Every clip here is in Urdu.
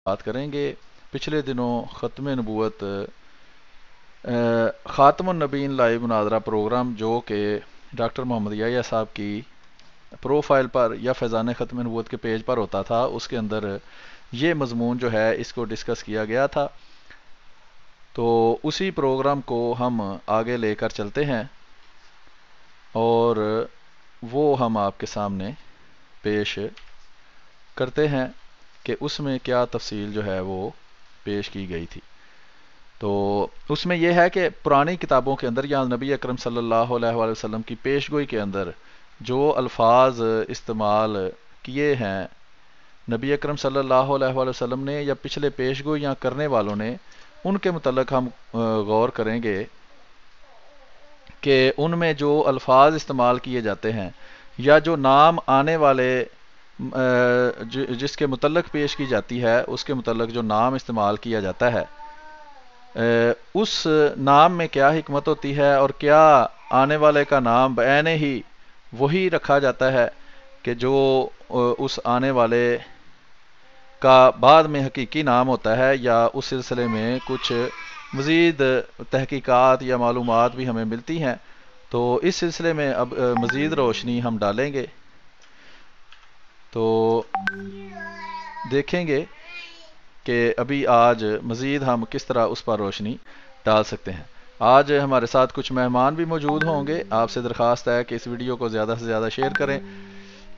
بات کریں گے۔ پچھلے دنوں ختم نبوت خاتم النبیین لائیو مناظرہ پروگرام جو کہ ڈاکٹر محمد یحییٰ صاحب کی پروفائل پر یا فیضان ختم نبوت کے پیج پر ہوتا تھا، اس کے اندر یہ مضمون جو ہے اس کو ڈسکس کیا گیا تھا، تو اسی پروگرام کو ہم آگے لے کر چلتے ہیں اور وہ ہم آپ کے سامنے پیش کرتے ہیں کہ اس میں کیا تفصیل جو ہے وہ پیش کی گئی تھی۔ تو اس میں یہ ہے کہ پرانی کتابوں کے اندر یا نبی اکرم صلی اللہ علیہ وآلہ وسلم کی پیشگوئی کے اندر جو الفاظ استعمال کیے ہیں نبی اکرم صلی اللہ علیہ وآلہ وسلم نے یا پچھلے پیشگوئیاں کرنے والوں نے، ان کے متعلق ہم غور کریں گے کہ ان میں جو الفاظ استعمال کیے جاتے ہیں یا جو نام آنے والے جس کے متعلق پیش کی جاتی ہے اس کے متعلق جو نام استعمال کیا جاتا ہے، اس نام میں کیا حکمت ہوتی ہے اور کیا آنے والے کا نام بعین ہی وہی رکھا جاتا ہے کہ جو اس آنے والے کا بعد میں حقیقی نام ہوتا ہے، یا اس سلسلے میں کچھ مزید تحقیقات یا معلومات بھی ہمیں ملتی ہیں۔ تو اس سلسلے میں اب مزید روشنی ہم ڈالیں گے، تو دیکھیں گے کہ ابھی آج مزید ہم کس طرح اس پر روشنی ڈال سکتے ہیں۔ آج ہمارے ساتھ کچھ مہمان بھی موجود ہوں گے۔ آپ سے درخواست ہے کہ اس ویڈیو کو زیادہ سے زیادہ شیئر کریں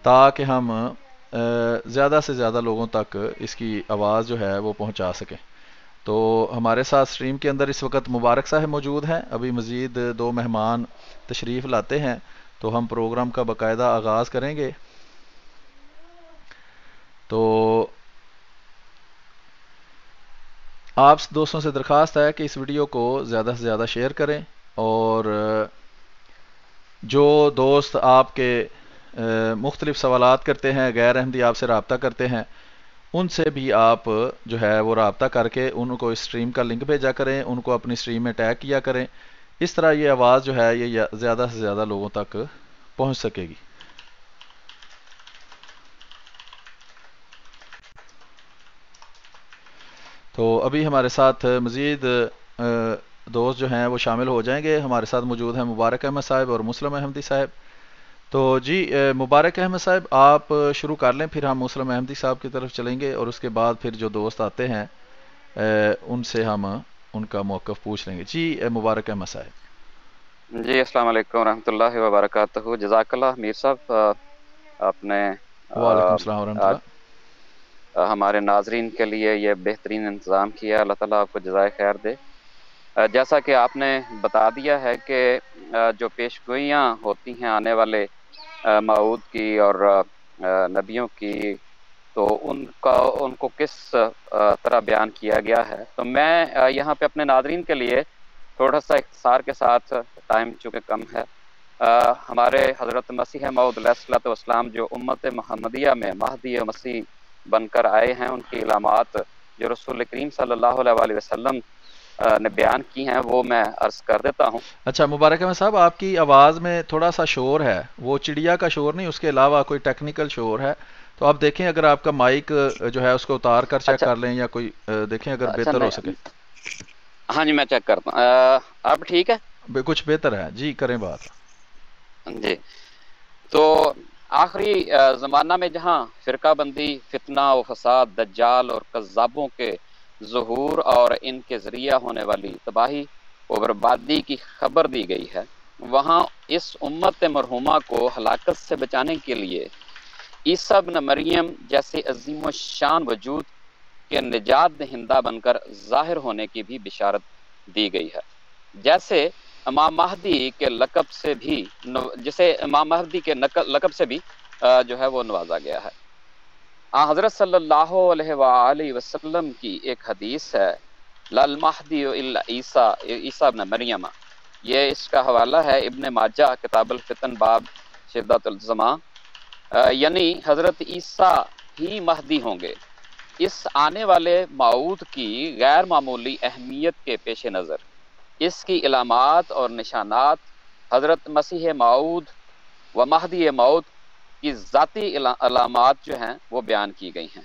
تاکہ ہم زیادہ سے زیادہ لوگوں تک اس کی آواز جو ہے وہ پہنچا سکیں۔ تو ہمارے ساتھ سٹریم کے اندر اس وقت مبارک صاحب موجود ہیں، ابھی مزید 2 مہمان تشریف لاتے ہیں تو ہم پروگرام کا باقاعدہ آغاز کریں گے۔ تو آپ دوستوں سے درخواست ہے کہ اس ویڈیو کو زیادہ سے زیادہ شیئر کریں، اور جو دوست آپ کے مختلف سوالات کرتے ہیں، غیر احمدی آپ سے رابطہ کرتے ہیں، ان سے بھی آپ جو ہے وہ رابطہ کر کے ان کو اس سٹریم کا لنک بھیجا کریں، ان کو اپنی سٹریم میں ٹیگ کیا کریں۔ اس طرح یہ آواز جو ہے یہ زیادہ سے زیادہ لوگوں تک پہنچ سکے گی۔ تو ابھی ہمارے ساتھ مزید دوست جو ہیں وہ شامل ہو جائیں گے۔ ہمارے ساتھ موجود ہیں مبارک احمد صاحب اور مسلم احمدی صاحب۔ تو جی مبارک احمد صاحب آپ شروع کر لیں، پھر ہم مسلم احمدی صاحب کی طرف چلیں گے، اور اس کے بعد پھر جو دوست آتے ہیں ان سے ہم ان کا موقف پوچھ لیں گے۔ جی مبارک احمد صاحب۔ جی السلام علیکم ورحمۃ اللہ وبرکاتہ۔ جزاک اللہ میر صاحب، آپ نے وعلیکم السلام ورحمۃ آج اللہ۔ ہمارے ناظرین کے لیے یہ بہترین انتظام کیا، اللہ تعالیٰ آپ کو جزائے خیر دے۔ جیسا کہ آپ نے بتا دیا ہے کہ جو پیشگوئیاں ہوتی ہیں آنے والے موعود کی اور نبیوں کی، تو ان کو کس طرح بیان کیا گیا ہے، تو میں یہاں پہ اپنے ناظرین کے لیے تھوڑا سا اختصار کے ساتھ، ٹائم چونکہ کم ہے، ہمارے حضرت مسیح موعود علیہ الصلوۃ والسلام جو امت محمدیہ میں مہدی مسیح بن کر آئے ہیں، ان کی علامات جو رسول کریم صلی اللہ علیہ وآلہ وسلم نے بیان کی ہیں وہ میں عرض کر دیتا ہوں۔ اچھا مبارک احمد صاحب، آپ کی آواز میں تھوڑا سا شور ہے، وہ چڑیا کا شور نہیں، اس کے علاوہ کوئی ٹیکنیکل شور ہے، تو آپ دیکھیں اگر آپ کا مائک جو ہے اس کو اتار کر چیک کر لیں، یا کوئی دیکھیں اگر اچھا بہتر ہو میں سکے۔ ہاں جی میں چیک کرتا ہوں، اب ٹھیک ہے؟ کچھ بہتر ہے جی، کریں بات۔ جی تو آخری زمانہ میں جہاں فرقہ بندی، فتنہ و فساد، دجال اور کذابوں کے ظہور اور ان کے ذریعہ ہونے والی تباہی و بربادی کی خبر دی گئی ہے، وہاں اس امت مرحومہ کو ہلاکت سے بچانے کے لیے عیسیٰ ابن مریم جیسے عظیم و شان وجود کے نجات دہندہ بن کر ظاہر ہونے کی بھی بشارت دی گئی ہے، جیسے امام مہدی کے لقب سے بھی، جسے امام مہدی کے لقب سے بھی جو ہے وہ نوازا گیا ہے۔ حضرت صلی اللہ علیہ وآلہ وسلم کی ایک حدیث ہے، لل مہدی الا عیسیٰ ابن مریم، یہ اس کا حوالہ ہے ابن ماجہ کتاب الفتن باب شدت الزما، یعنی حضرت عیسیٰ ہی مہدی ہوں گے۔ اس آنے والے موعود کی غیر معمولی اہمیت کے پیش نظر اس کی علامات اور نشانات حضرت مسیح موعود و مہدی موعود کی ذاتی علامات جو ہیں وہ بیان کی گئی ہیں۔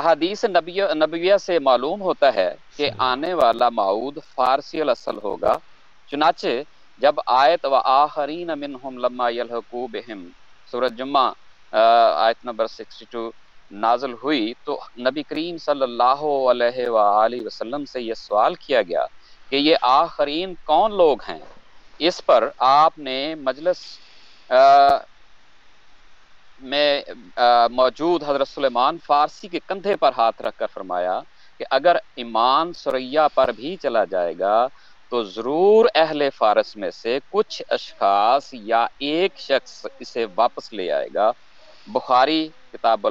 احادیث نبویہ سے معلوم ہوتا ہے کہ آنے والا معود فارسی الاصل ہوگا، چنانچہ جب آیت وآخرین منہم لما یلحقوا بہم سورۃ جمعہ آیت نمبر 62 نازل ہوئی تو نبی کریم صلی اللہ علیہ وآلہ وسلم سے یہ سوال کیا گیا کہ یہ آخرین کون لوگ ہیں۔ اس پر آپ نے مجلس میں موجود حضرت سلیمان فارسی کے کندھے پر ہاتھ رکھ کر فرمایا کہ اگر ایمان ثریا پر بھی چلا جائے گا تو ضرور اہل فارس میں سے کچھ اشخاص یا ایک شخص اسے واپس لے آئے گا۔ بخاری کتاب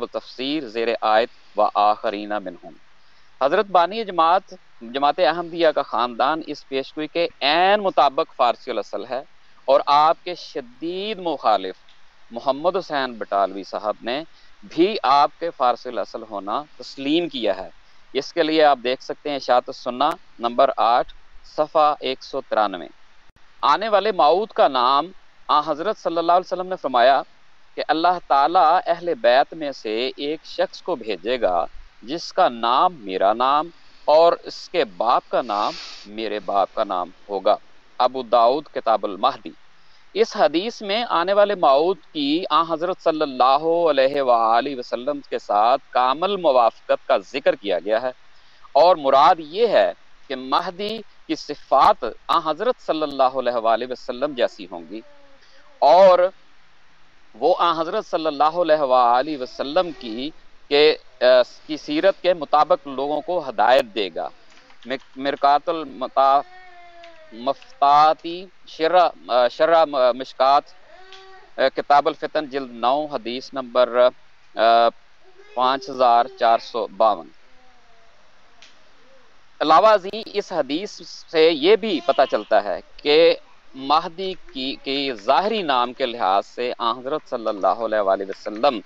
التفسیر زیر آیت وآخرین منہم۔ حضرت بانی جماعت احمدیہ کا خاندان اس پیشگوئی کے عین مطابق فارسی الاصل ہے، اور آپ کے شدید مخالف محمد حسین بٹالوی صاحب نے بھی آپ کے فارسی الاصل ہونا تسلیم کیا ہے۔ اس کے لیے آپ دیکھ سکتے ہیں اشاعت السنہ نمبر 8 صفحہ 193۔ آنے والے معود کا نام حضرت صلی اللہ علیہ وسلم نے فرمایا کہ اللہ تعالیٰ اہل بیت میں سے ایک شخص کو بھیجے گا جس کا نام میرا نام اور اس کے باپ کا نام میرے باپ کا نام ہوگا۔ ابو داؤد کتاب المہدی۔ اس حدیث میں آنے والے معود کی حضرت صلی اللہ علیہ وآلہ وسلم کے ساتھ کامل موافقت کا ذکر کیا گیا ہے، اور مراد یہ ہے کہ مہدی کی صفات حضرت صلی اللہ علیہ وآلہ وسلم جیسی ہوں گی، اور وہ حضرت صلی اللہ علیہ وآلہ وسلم کی سیرت کے مطابق لوگوں کو ہدایت دے گا۔ مرکات مفتاتی شرح مشکات کتاب الفتن جلد 9 حدیث نمبر 5452۔ علاوہ ازیں اس حدیث سے یہ بھی پتہ چلتا ہے کہ مہدی کی ظاہری نام کے لحاظ سے حضرت صلی اللہ علیہ وآلہ وسلم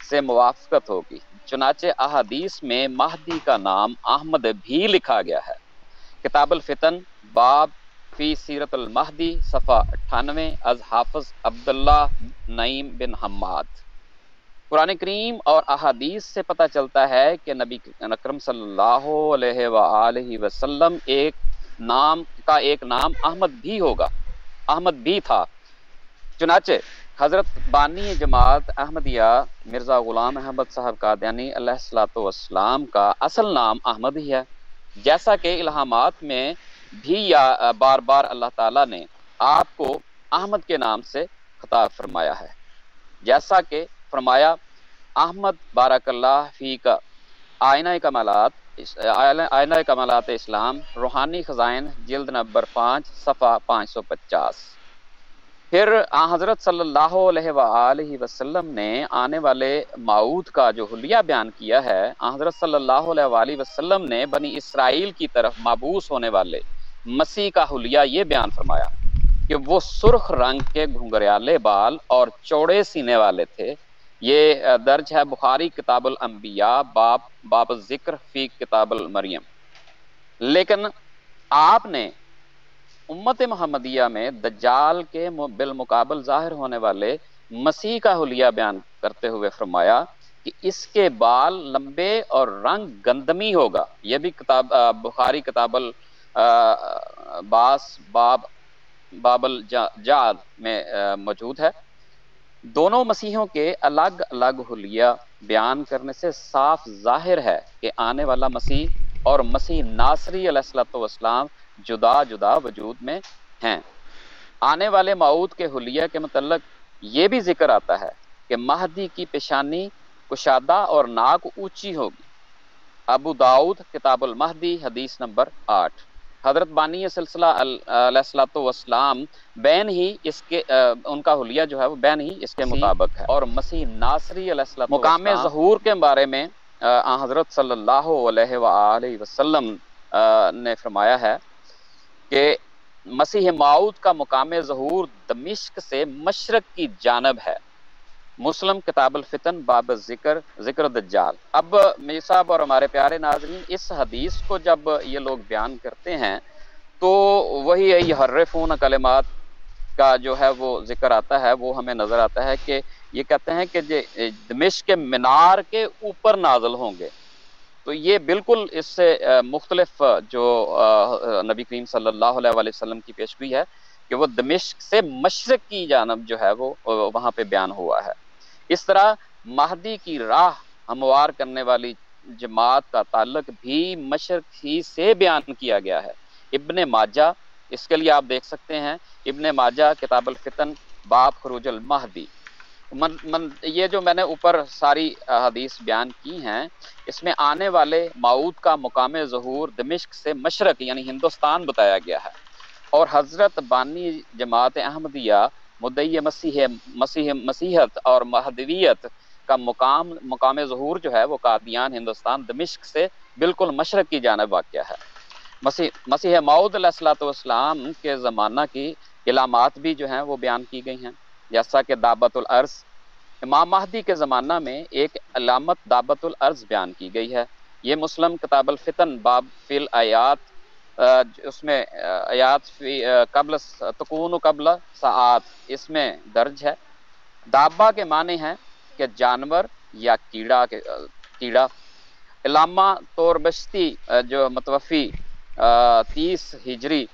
سے موافقت ہوگی، چنانچہ احادیث میں مہدی کا نام احمد بھی لکھا گیا ہے۔ کتاب الفتن باب فی سیرت المہدی صفحہ 98 از حافظ عبداللہ نعیم بن حماد۔ قرآن کریم اور احادیث سے پتہ چلتا ہے کہ نبی اکرم صلی اللہ علیہ وآلہ وسلم ایک نام احمد بھی ہوگا، احمد بھی تھا، چنانچہ حضرت بانی جماعت احمدیہ مرزا غلام احمد صاحب قادیانی علیہ الصلوۃ والسلام کا اصل نام احمد ہی ہے، جیسا کہ الہامات میں بھی بار بار اللہ تعالیٰ نے آپ کو احمد کے نام سے خطاب فرمایا ہے، جیسا کہ فرمایا احمد بارک اللہ فیک آئینہ کمالات اسلام روحانی خزائن جلد نمبر 5 صفحہ 550۔ پھر حضرت صلی اللہ علیہ وآلہ وسلم نے آنے والے معود کا جو حلیہ بیان کیا ہے، حضرت صلی اللہ علیہ وآلہ وسلم نے بنی اسرائیل کی طرف مبعوث ہونے والے مسیح کا حلیہ یہ بیان فرمایا کہ وہ سرخ رنگ کے گھنگریالے بال اور چوڑے سینے والے تھے۔ یہ درج ہے بخاری کتاب الانبیاء باب الذکر فی کتاب المریم۔ لیکن آپ نے امت محمدیہ میں دجال کے بالمقابل ظاہر ہونے والے مسیح کا حلیہ بیان کرتے ہوئے فرمایا کہ اس کے بال لمبے اور رنگ گندمی ہوگا۔ یہ بھی بخاری کتاب الباس باب الجاد میں موجود ہے۔ دونوں مسیحوں کے الگ الگ حلیہ بیان کرنے سے صاف ظاہر ہے کہ آنے والا مسیح اور مسیح ناصری علیہ الصلوۃ والسلام جدا جدا وجود میں ہیں۔ آنے والے معود کے حلیہ کے متعلق یہ بھی ذکر آتا ہے کہ مہدی کی پیشانی کشادہ اور ناک اونچی ہوگی۔ ابو داؤد کتاب المہدی حدیث نمبر 8۔ حضرت بانی سلسلہ علیہ الصلوۃ والسلام بین ہی اس کے ان کا حلیہ جو ہے وہ بین ہی اس کے مطابق ہے، اور مسیح ناصری علیہ الصلوۃ مقام ظہور کے بارے میں حضرت صلی اللہ علیہ وآلہ وسلم نے فرمایا ہے کہ مسیح موعود کا مقام ظہور دمشق سے مشرق کی جانب ہے۔ مسلم کتاب الفتن باب ذکر دجال۔ اب میر صاحب اور ہمارے پیارے ناظرین، اس حدیث کو جب یہ لوگ بیان کرتے ہیں تو وہی یحرفون کلمات کا جو ہے وہ ذکر آتا ہے، وہ ہمیں نظر آتا ہے کہ یہ کہتے ہیں کہ دمشق کے مینار کے اوپر نازل ہوں گے. تو یہ بالکل اس سے مختلف جو نبی کریم صلی اللہ علیہ وآلہ وسلم کی پیشگوئی ہے کہ وہ دمشق سے مشرق کی جانب جو ہے وہ وہاں پہ بیان ہوا ہے. اس طرح مہدی کی راہ ہموار کرنے والی جماعت کا تعلق بھی مشرق ہی سے بیان کیا گیا ہے. ابن ماجہ، اس کے لیے آپ دیکھ سکتے ہیں ابن ماجہ کتاب الفتن باب خروج المہدی. یہ جو میں نے اوپر ساری حدیث بیان کی ہیں، اس میں آنے والے موعود کا مقام ظہور دمشق سے مشرق یعنی ہندوستان بتایا گیا ہے. اور حضرت بانی جماعت احمدیہ مدعی مسیحت اور مہدویت کا مقام ظہور جو ہے وہ قادیان ہندوستان دمشق سے بالکل مشرق کی جانب واقع ہے. مسیح موعود علیہ الصلوۃ والسلام کے زمانہ کی علامات بھی جو ہیں وہ بیان کی گئی ہیں، جیسا کہ دعوت الارض. امام مہدی کے زمانہ میں ایک علامت دعوت الارض بیان کی گئی ہے. یہ مسلم کتاب الفتن باب فی الآیات، اس میں آیات فی قبل تکون قبل ساعات اس میں درج ہے. دابا کے معنی ہیں کہ جانور یا کیڑا. علامہ توربشتی جو متوفی 30 ہجری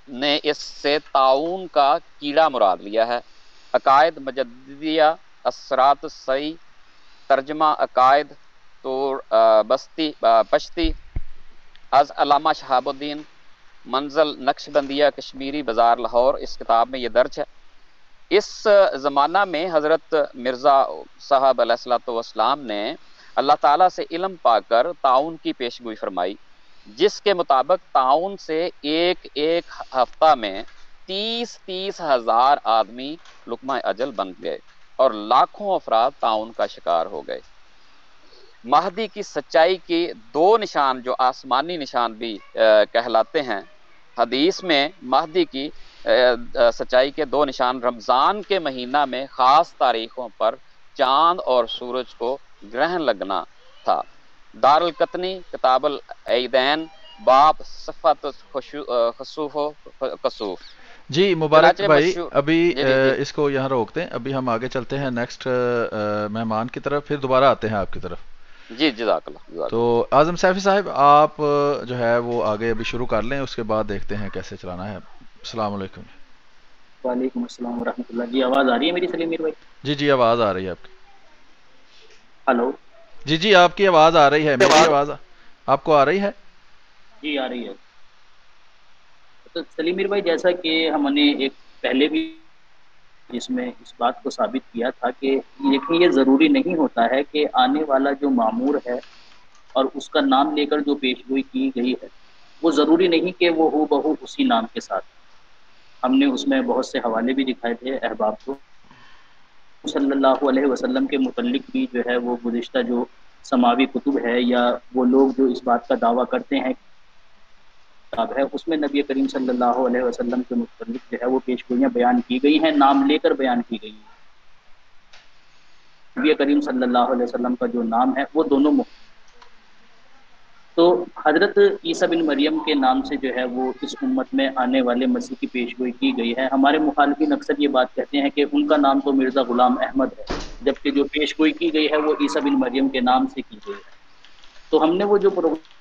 نے اس سے طاعون کا کیڑا مراد لیا ہے. عقائد مجددیہ اسرات السعی، ترجمہ عقائد تور پشتی از علامہ شہاب الدین منزل نقش بندیہ کشمیری بازار لاہور، اس کتاب میں یہ درج ہے. اس زمانہ میں حضرت مرزا صاحب علیہ الصلوۃ والسلام نے اللہ تعالیٰ سے علم پا کر طاعون کی پیشگوئی فرمائی، جس کے مطابق طاعون سے ایک ہفتہ میں 30 ہزار آدمی لقمہ اجل بن گئے اور لاکھوں افراد طاعون کا شکار ہو گئے. مہدی کی سچائی کی 2 نشان جو آسمانی نشان بھی کہلاتے ہیں، حدیث میں مہدی کی سچائی کے 2 نشان رمضان کے مہینہ میں خاص تاریخوں پر چاند اور سورج کو گرہن لگنا تھا. دار القطنی کتاب العیدین باب صفت خسوف و کسوف. جی مبارک بھائی، ابھی جی اس کو یہاں روکتے ہیں، ابھی ہم آگے چلتے ہیں نیکسٹ مہمان کی طرف، پھر دوبارہ آتے ہیں آپ کی طرف. جی جزاک اللہ. تو اعظم سیفی صاحب آپ جو ہے وہ آگے ابھی شروع کر لیں، اس کے بعد دیکھتے ہیں کیسے چلانا ہے. السلام علیکم. وعلیکم السلام ورحمۃ اللہ. جی آواز آ رہی ہے میری سلیم میر بھائی؟ جی آواز آ رہی ہے آپ کی. ہلو. جی آپ کی آواز آ رہی ہے، میری آواز آپ کو آ رہی ہے؟ جی آ رہی ہے. تو سلیم میر بھائی، جیسا کہ ہم نے ایک پہلے بھی جس میں اس بات کو ثابت کیا تھا کہ یہ ضروری نہیں ہوتا ہے کہ آنے والا جو مامور ہے اور اس کا نام لے کر جو پیشگوئی کی گئی ہے وہ ضروری نہیں کہ وہ ہو بہو اسی نام کے ساتھ. ہم نے اس میں بہت سے حوالے بھی دکھائے تھے احباب کو. صلی اللہ علیہ وسلم کے متعلق بھی جو ہے وہ گزشتہ جو سماوی کتب ہے یا وہ لوگ جو اس بات کا دعویٰ کرتے ہیں کتاب ہے، اس میں نبی کریم صلی اللہ علیہ وسلم کے متعلق جو ہے وہ پیشگوئیاں بیان کی گئی ہیں، نام لے کر بیان کی گئی ہیں. نبی کریم صلی اللہ علیہ وسلم کا جو نام ہے وہ دونوں تو حضرت عیسیٰ بن مریم کے نام سے جو ہے وہ اس امت میں آنے والے مسیح کی پیشگوئی کی گئی ہے. ہمارے مخالفین اکثر یہ بات کہتے ہیں کہ ان کا نام تو مرزا غلام احمد ہے، جبکہ جو پیشگوئی کی گئی ہے وہ عیسیٰ بن مریم کے نام سے کی گئی ہے. تو ہم نے وہ جو پروگرام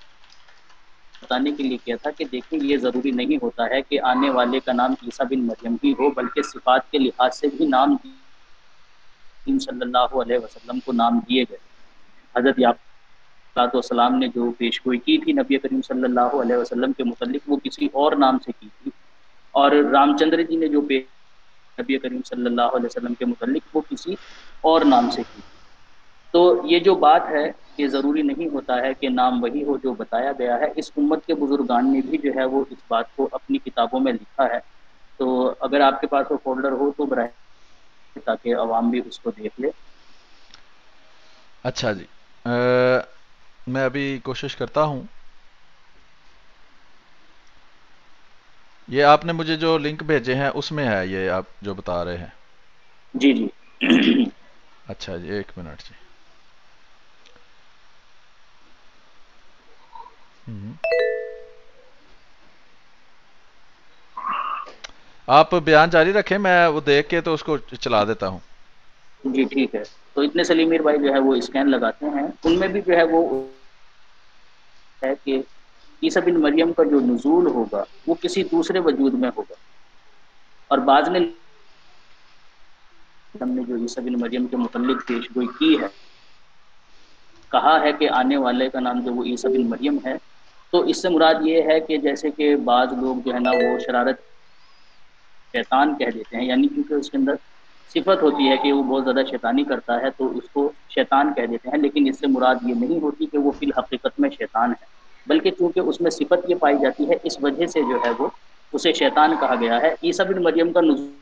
بتانے کے لیے کیا تھا کہ دیکھیں یہ ضروری نہیں ہوتا ہے کہ آنے والے کا نام عیسیٰ بن مریم ہی ہو، بلکہ صفات کے لحاظ سے بھی نام صلی اللہ علیہ وسلم کو نام دیے گئے. حضرت یعقوب والسلام نے جو پیشگوئی کی تھی نبی کریم صلی اللہ علیہ وسلم کے متعلق وہ کسی اور نام سے کی تھی، اور رام چندر جی نے جو نبی کریم صلی اللہ علیہ وسلم کے متعلق وہ کسی اور نام سے کی تھی. تو یہ جو بات ہے یہ ضروری نہیں ہوتا ہے کہ نام وہی ہو جو بتایا گیا ہے. اس امت کے بزرگان نے بھی جو ہے وہ اس بات کو اپنی کتابوں میں لکھا ہے. تو اگر آپ کے پاس وہ فولڈر ہو تو براہ تاکہ عوام بھی اس کو دیکھ لے. اچھا جی، میں ابھی کوشش کرتا ہوں. یہ آپ نے مجھے جو لنک بھیجے ہیں اس میں ہے یہ آپ جو بتا رہے ہیں؟ جی اچھا جی، 1 منٹ جی. آپ بیان جاری رکھیں، میں وہ دیکھ کے تو اس کو چلا دیتا ہوں. جی ٹھیک ہے، تو اتنے سلیم میر بھائی جو ہے وہ اسکین لگاتے ہیں، ان میں بھی جو ہے وہ ہے کہ عیسیٰ بن مریم کا جو نزول ہوگا وہ کسی دوسرے وجود میں ہوگا، اور بعض نے ہم نے جو عیسیٰ بن مریم کے متعلق پیش گوئی کی ہے، کہا ہے کہ آنے والے کا نام جو وہ عیسیٰ بن مریم ہے، تو اس سے مراد یہ ہے کہ جیسے کہ بعض لوگ جو ہے نا وہ شرارت شیطان کہہ دیتے ہیں، یعنی کیونکہ اس کے اندر صفت ہوتی ہے کہ وہ بہت زیادہ شیطانی کرتا ہے تو اس کو شیطان کہہ دیتے ہیں، لیکن اس سے مراد یہ نہیں ہوتی کہ وہ فی الحقیقت میں شیطان ہے، بلکہ چونکہ اس میں صفت یہ پائی جاتی ہے اس وجہ سے جو ہے وہ اسے شیطان کہا گیا ہے۔ عیسیٰ بن مریم کا نزول،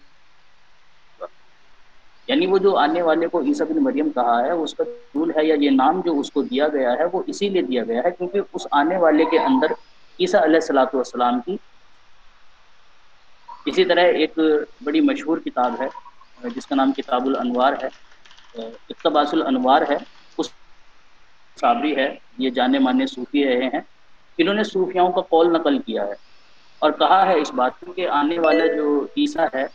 یعنی وہ جو آنے والے کو عیسیٰ بن مریم کہا ہے اس کا نزول ہے یا یہ نام جو اس کو دیا گیا ہے وہ اسی لیے دیا گیا ہے کیونکہ اس آنے والے کے اندر عیسیٰ علیہ الصلوۃ والسلام کی، اسی طرح ایک بڑی مشہور کتاب ہے جس کا نام کتاب الانوار ہے، اقتباس الانوار ہے، اس صابری ہے، یہ جانے مانے صوفی رہے ہیں، انہوں نے صوفیاؤں کا قول نقل کیا ہے اور کہا ہے اس بات کو کہ آنے والا جو عیسیٰ ہے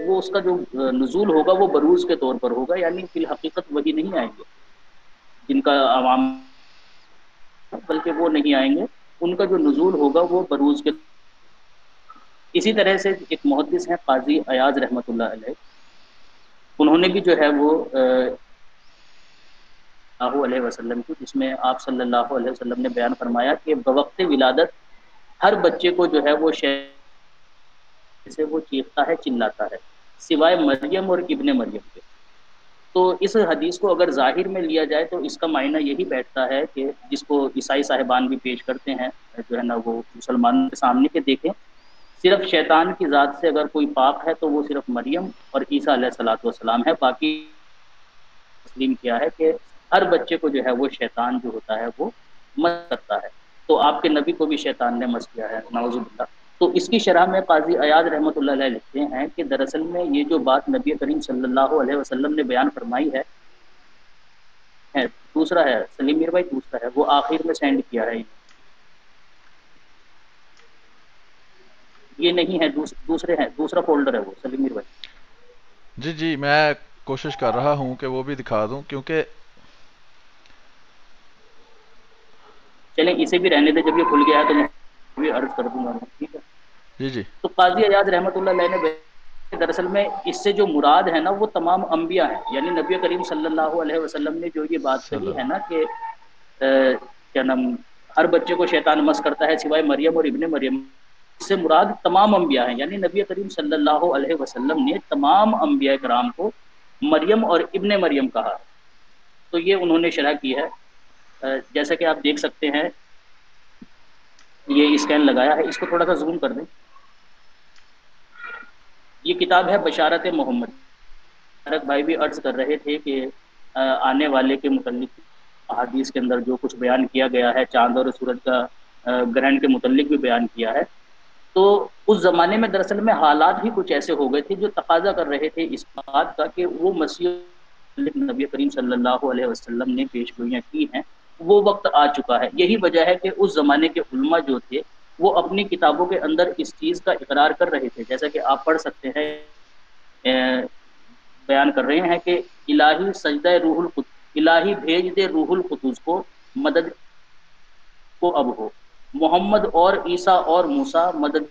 وہ اس کا جو نزول ہوگا وہ بروز کے طور پر ہوگا، یعنی فی الحقیقت وہی نہیں آئیں گے جن کا عوام، بلکہ وہ نہیں آئیں گے، ان کا جو نزول ہوگا وہ بروز کے۔ اسی طرح سے ایک محدث ہیں قاضی ایاز رحمۃ اللہ علیہ، انہوں نے بھی جو ہے وہ اللہ علیہ وسلم کی، جس میں آپ صلی اللہ علیہ وسلم نے بیان فرمایا کہ بوقت ولادت ہر بچے کو جو ہے وہ سے وہ چیختا ہے چلاتا ہے سوائے مریم اور ابن مریم کے۔ تو اس حدیث کو اگر ظاہر میں لیا جائے تو اس کا معنی یہی بیٹھتا ہے کہ جس کو عیسائی صاحبان بھی پیش کرتے ہیں جو ہے نا وہ مسلمانوں کے سامنے کے دیکھیں، صرف شیطان کی ذات سے اگر کوئی پاک ہے تو وہ صرف مریم اور عیسیٰ علیہ الصلوۃ والسلام ہے، باقی تسلیم کیا ہے کہ ہر بچے کو جو ہے وہ شیطان جو ہوتا ہے وہ مس کرتا ہے، تو آپ کے نبی کو بھی شیطان نے مس کیا ہے نعوذ باللہ۔ تو اس کی شرح میں قاضی ایاز رحمۃ اللہ علیہ لکھتے ہیں کہ دراصل میں یہ جو بات نبی کریم صلی اللہ علیہ وسلم نے بیان فرمائی ہے، دوسرا ہے سلیم میر بھائی، دوسرا ہے وہ آخر میں سینڈ کیا ہے، یہ نہیں ہے، دوسرے ہیں، دوسرا فولڈر ہے وہ سلیم میر بھائی۔ جی جی میں کوشش کر رہا ہوں کہ وہ بھی دکھا دوں، کیونکہ چلیں اسے بھی رہنے دیں، جب یہ کھل گیا ہے تو میں بھی عرض کر دوں گا، ٹھیک ہے۔ جی جی تو قاضی ایاز رحمۃ اللہ علیہ نے دراصل میں اس سے جو مراد ہے نا وہ تمام انبیاء ہیں، یعنی نبی کریم صلی اللہ علیہ وسلم نے جو یہ بات صلی کہی ہے اللہ نا کہ کیا نام، ہر بچے کو شیطان مس کرتا ہے سوائے مریم اور ابن مریم، اس سے مراد تمام انبیاء ہیں، یعنی نبی کریم صلی اللہ علیہ وسلم نے تمام انبیاء کرام کو مریم اور ابن مریم کہا، تو یہ انہوں نے شرح کی ہے۔ جیسا کہ آپ دیکھ سکتے ہیں یہ اسکین لگایا ہے، اس کو تھوڑا سا زوم کر دیں، یہ کتاب ہے بشارت محمد۔ تارک بھائی بھی عرض کر رہے تھے کہ آنے والے کے متعلق احادیث کے اندر جو کچھ بیان کیا گیا ہے، چاند اور سورج کا گرہن کے متعلق بھی بیان کیا ہے، تو اس زمانے میں دراصل میں حالات بھی کچھ ایسے ہو گئے تھے جو تقاضا کر رہے تھے اس بات کا کہ وہ مسیح نبی کریم صلی اللہ علیہ وسلم نے پیش گوئیاں کی ہیں، وہ وقت آ چکا ہے۔ یہی وجہ ہے کہ اس زمانے کے علماء جو تھے وہ اپنی کتابوں کے اندر اس چیز کا اقرار کر رہے تھے، جیسا کہ آپ پڑھ سکتے ہیں، بیان کر رہے ہیں کہ الہی سجدہ روح القدس، الہی بھیج دے روح القدس کو مدد کو اب ہو، محمد اور عیسیٰ اور موسیٰ مدد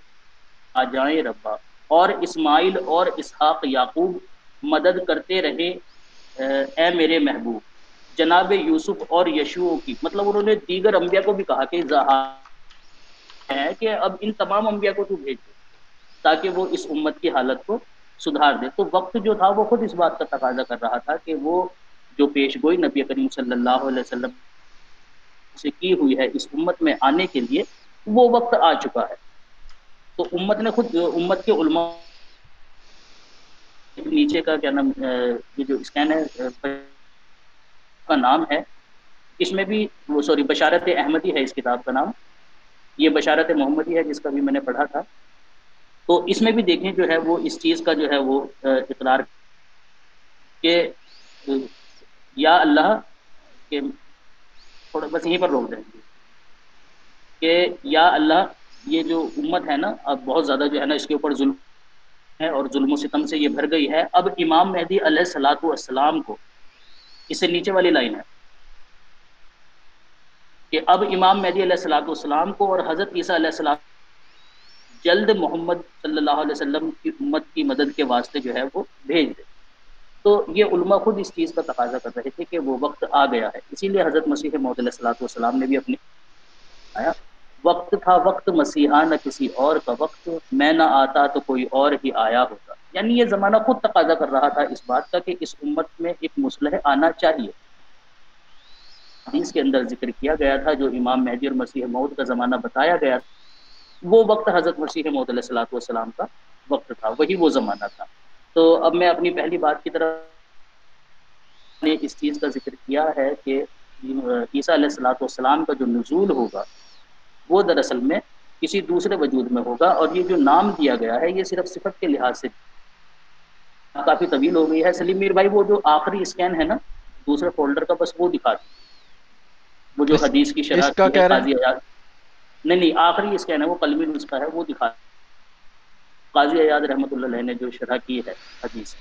آ جائیں ربا، اور اسماعیل اور اسحاق یعقوب مدد کرتے رہے اے میرے محبوب، جناب یوسف اور یشوع کی، مطلب انہوں نے دیگر انبیاء کو بھی کہا کہ ہے کہ اب ان تمام انبیاء کو تو بھیج دے تاکہ وہ اس امت کی حالت کو سدھار دے۔ تو وقت جو تھا وہ خود اس بات کا تقاضا کر رہا تھا کہ وہ جو پیش گوئی نبی کریم صلی اللہ علیہ وسلم سے کی ہوئی ہے اس امت میں آنے کے لیے، وہ وقت آ چکا ہے۔ تو امت نے خود، امت کے علماء، نیچے کا کیا نام، یہ جو اسکین ہے کا نام ہے، اس میں بھی وہ سوری بشارت احمدی ہے اس کتاب کا نام، یہ بشارت محمدی ہے جس کا بھی میں نے پڑھا تھا، تو اس میں بھی دیکھیں جو ہے وہ اس چیز کا جو ہے وہ اقرار کہ یا اللہ کہ تھوڑا بس یہیں پر روک دیں کہ یا اللہ یہ جو امت ہے نا اب بہت زیادہ جو ہے نا اس کے اوپر ظلم ہے اور ظلم و ستم سے یہ بھر گئی ہے. اب امام مہدی علیہ الصلوۃ والسلام کو، اس سے نیچے والی لائن ہے کہ اب امام مہدی علیہ الصلوۃ والسلام کو اور حضرت عیسیٰ علیہ السلام جلد محمد صلی اللہ علیہ وسلم کی امت کی مدد کے واسطے جو ہے وہ بھیج دے. تو یہ علماء خود اس چیز کا تقاضا کر رہے تھے کہ وہ وقت آ گیا ہے. اسی لیے حضرت مسیح موعود علیہ الصلوۃ والسلام نے بھی اپنی آیا وقت تھا وقت مسیحا نہ کسی اور کا وقت، میں نہ آتا تو کوئی اور ہی آیا ہوتا. یعنی یہ زمانہ خود تقاضا کر رہا تھا اس بات کا کہ اس امت میں ایک مصلح آنا چاہیے. حدیث کے اندر ذکر کیا گیا تھا جو امام مہدی اور مسیح موعود کا زمانہ بتایا گیا تھا، وہ وقت حضرت مسیح موعود علیہ الصلوۃ والسلام کا وقت تھا، وہی وہ زمانہ تھا. تو اب میں اپنی پہلی بات کی طرف نے اس چیز کا ذکر کیا ہے کہ عیسیٰ علیہ الصلوۃ والسلام کا جو نزول ہوگا وہ دراصل میں کسی دوسرے وجود میں ہوگا. اور یہ جو نام دیا گیا ہے یہ صرف صفت کے لحاظ سے کافی طویل ہو گئی ہے. سلیم میر بھائی وہ جو آخری اسکین ہے نا دوسرے فولڈر کا، بس وہ دکھا دیں، وہ جو حدیث کی شرح اس کا کی ہے کہہ رہے قاضی ایاز. نہیں آخری اسکین ہے وہ قلمی نسخہ ہے، وہ دکھا قاضی ایاز رحمۃ اللہ علیہ نے جو شرح کی ہے حدیث.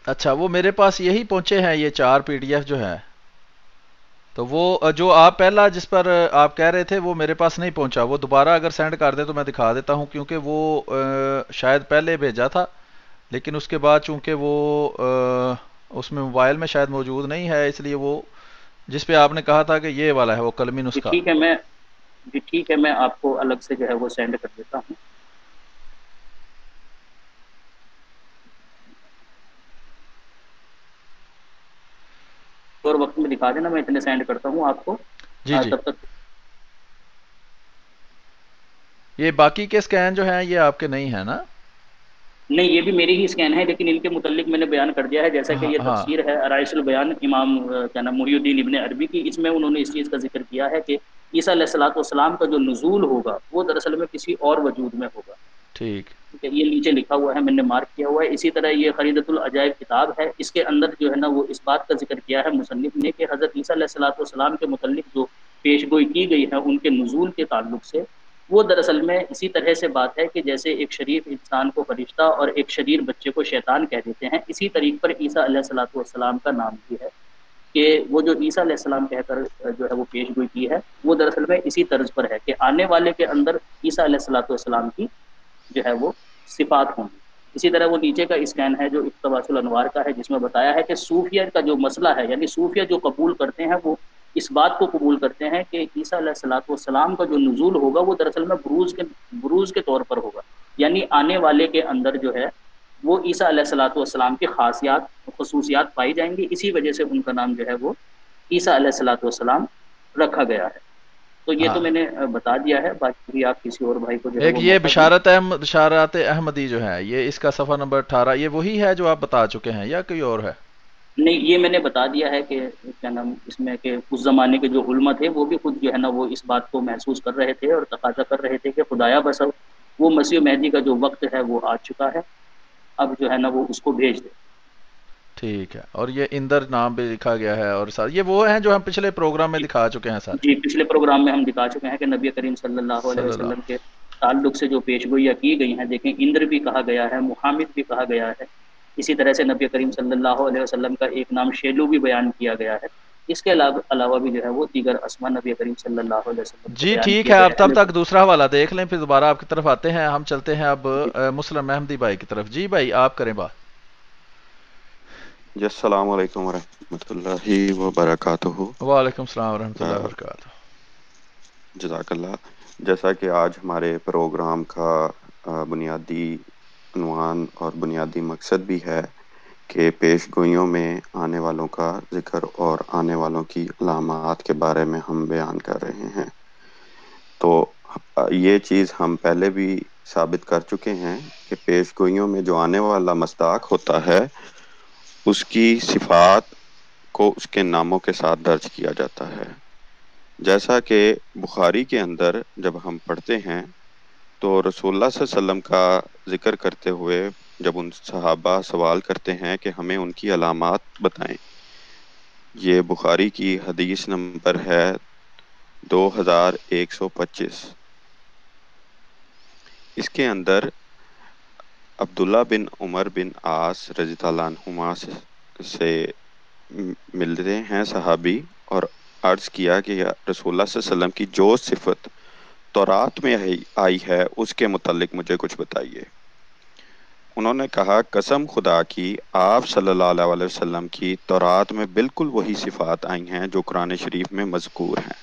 اچھا وہ میرے پاس یہی پہنچے ہیں یہ 4 PDF جو ہے، تو وہ جو آپ پہلا جس پر آپ کہہ رہے تھے وہ میرے پاس نہیں پہنچا. وہ دوبارہ اگر سینڈ کر دیں تو میں دکھا دیتا ہوں، کیونکہ وہ شاید پہلے بھیجا تھا لیکن اس کے بعد چونکہ وہ اس میں موبائل میں شاید موجود نہیں ہے، اس لیے وہ جس پہ آپ نے کہا تھا کہ یہ والا ہے وہ قلمی نسخہ. ٹھیک ہے میں آپ کو الگ سے جو ہے وہ سینڈ کر دیتا ہوں. اور وقت میں دکھا دینا، میں اتنے سینڈ کرتا ہوں آپ کو. جی جی. تب تک یہ باقی کے سکین جو ہیں یہ آپ کے نہیں ہیں نا؟ نہیں یہ بھی میری ہی اسکین ہے، لیکن ان کے متعلق میں نے بیان کر دیا ہے. جیسا کہ یہ ہاں تفسیر ہے عرائش البیان امام کیا نام محی الدین ابن عربی کی، اس میں انہوں نے اس چیز کا ذکر کیا ہے کہ عیسیٰ علیہ الصلوۃ والسلام کا جو نزول ہوگا وہ دراصل میں کسی اور وجود میں ہوگا. ٹھیک. یہ نیچے لکھا ہوا ہے، میں نے مارک کیا ہوا ہے. اسی طرح یہ خریدۃ العجائب کتاب ہے، اس کے اندر جو ہے نا وہ اس بات کا ذکر کیا ہے مصنف نے کہ حضرت عیسیٰ علیہ الصلوۃ والسلام کے متعلق جو پیش گوئی کی گئی ہے ان کے نزول کے تعلق سے، وہ دراصل میں اسی طرح سے بات ہے کہ جیسے ایک شریف انسان کو فرشتہ اور ایک شریر بچے کو شیطان کہہ دیتے ہیں، اسی طریق پر عیسیٰ علیہ الصلوۃ والسلام کا نام بھی ہے کہ وہ جو عیسیٰ علیہ السلام کہہ کر جو ہے وہ پیش گوئی کی ہے وہ دراصل میں اسی طرز پر ہے کہ آنے والے کے اندر عیسیٰ علیہ الصلوۃ والسلام کی جو ہے وہ صفات ہوں گی. اسی طرح وہ نیچے کا اسکین ہے جو اقتباس الانوار کا ہے، جس میں بتایا ہے کہ صوفیہ کا جو مسئلہ ہے، یعنی صوفیہ جو قبول کرتے ہیں وہ اس بات کو قبول کرتے ہیں کہ عیسیٰ علیہ الصلوۃ والسلام کا جو نزول ہوگا وہ دراصل میں بروز کے طور پر ہوگا. یعنی آنے والے کے اندر جو ہے وہ عیسیٰ علیہ الصلوۃ والسلام کی خصوصیات پائی جائیں گی. اسی وجہ سے ان کا نام جو ہے وہ عیسیٰ علیہ الصلوۃ والسلام رکھا گیا ہے. تو یہ تو میں نے بتا دیا ہے، باقی آپ کسی اور بھائی کو جو ہے ایک وہ یہ موقع دیں. بشارات احمدی جو ہے یہ اس کا صفحہ نمبر 18 یہ وہی ہے جو آپ بتا چکے ہیں یا کوئی اور ہے؟ نہیں یہ میں نے بتا دیا ہے کہ کیا نام اس میں کہ اس زمانے کے جو علماء تھے وہ بھی خود جو ہے نا وہ اس بات کو محسوس کر رہے تھے اور تقاضا کر رہے تھے کہ خدایا بس اب وہ مسیح مہدی کا جو وقت ہے وہ آ چکا ہے، اب جو ہے نا وہ اس کو بھیج دے. ٹھیک ہے. اور یہ اندر نام بھی لکھا گیا ہے اور سر یہ وہ ہیں جو ہم پچھلے پروگرام میں دکھا چکے ہیں سر. جی پچھلے پروگرام میں ہم دکھا چکے ہیں کہ نبی کریم صلی اللہ علیہ صلی وسلم اللہ. کے تعلق سے جو پیش گوئیاں کی گئی ہیں، دیکھیں اندر بھی کہا گیا ہے، محامد بھی کہا گیا ہے. اسی طرح سے نبی کریم صلی اللہ علیہ وسلم کا ایک نام شیلو بھی بیان کیا گیا ہے. اس کے علاوہ بھی جو ہے وہ دیگر اسماء نبی کریم صلی اللہ علیہ وسلم کو جی بیان ٹھیک کیے ہے. گئے آپ تب ہیں. تک دوسرا حوالہ دیکھ لیں پھر دوبارہ آپ کی طرف آتے ہیں. ہم چلتے ہیں اب مسلم احمدی بھائی کی طرف. جی بھائی آپ کریں بات. جی السلام علیکم ورحمۃ اللہ وبرکاتہ. وعلیکم السلام ورحمۃ اللہ وبرکاتہ. جزاک اللہ. جیسا کہ آج ہمارے پروگرام کا بنیادی عنوان اور بنیادی مقصد بھی ہے کہ پیش گوئیوں میں آنے والوں کا ذکر اور آنے والوں کی علامات کے بارے میں ہم بیان کر رہے ہیں، تو یہ چیز ہم پہلے بھی ثابت کر چکے ہیں کہ پیش گوئیوں میں جو آنے والا مصداق ہوتا ہے اس کی صفات کو اس کے ناموں کے ساتھ درج کیا جاتا ہے. جیسا کہ بخاری کے اندر جب ہم پڑھتے ہیں تو رسول اللہ صلی اللہ علیہ وسلم کا ذکر کرتے ہوئے جب ان صحابہ سوال کرتے ہیں کہ ہمیں ان کی علامات بتائیں، یہ بخاری کی حدیث نمبر ہے 2125. اس کے اندر عبداللہ بن عمر بن عاص رضی اللہ عنہما سے ملتے ہیں صحابی، اور عرض کیا کہ یا رسول اللہ صلی اللہ علیہ وسلم کی جو صفت تورات میں آئی ہے اس کے متعلق مجھے کچھ بتائیے۔ انہوں نے کہا قسم خدا کی آپ صلی اللہ علیہ وسلم کی تورات میں بالکل وہی صفات آئی ہیں جو قرآن شریف میں مذکور ہیں،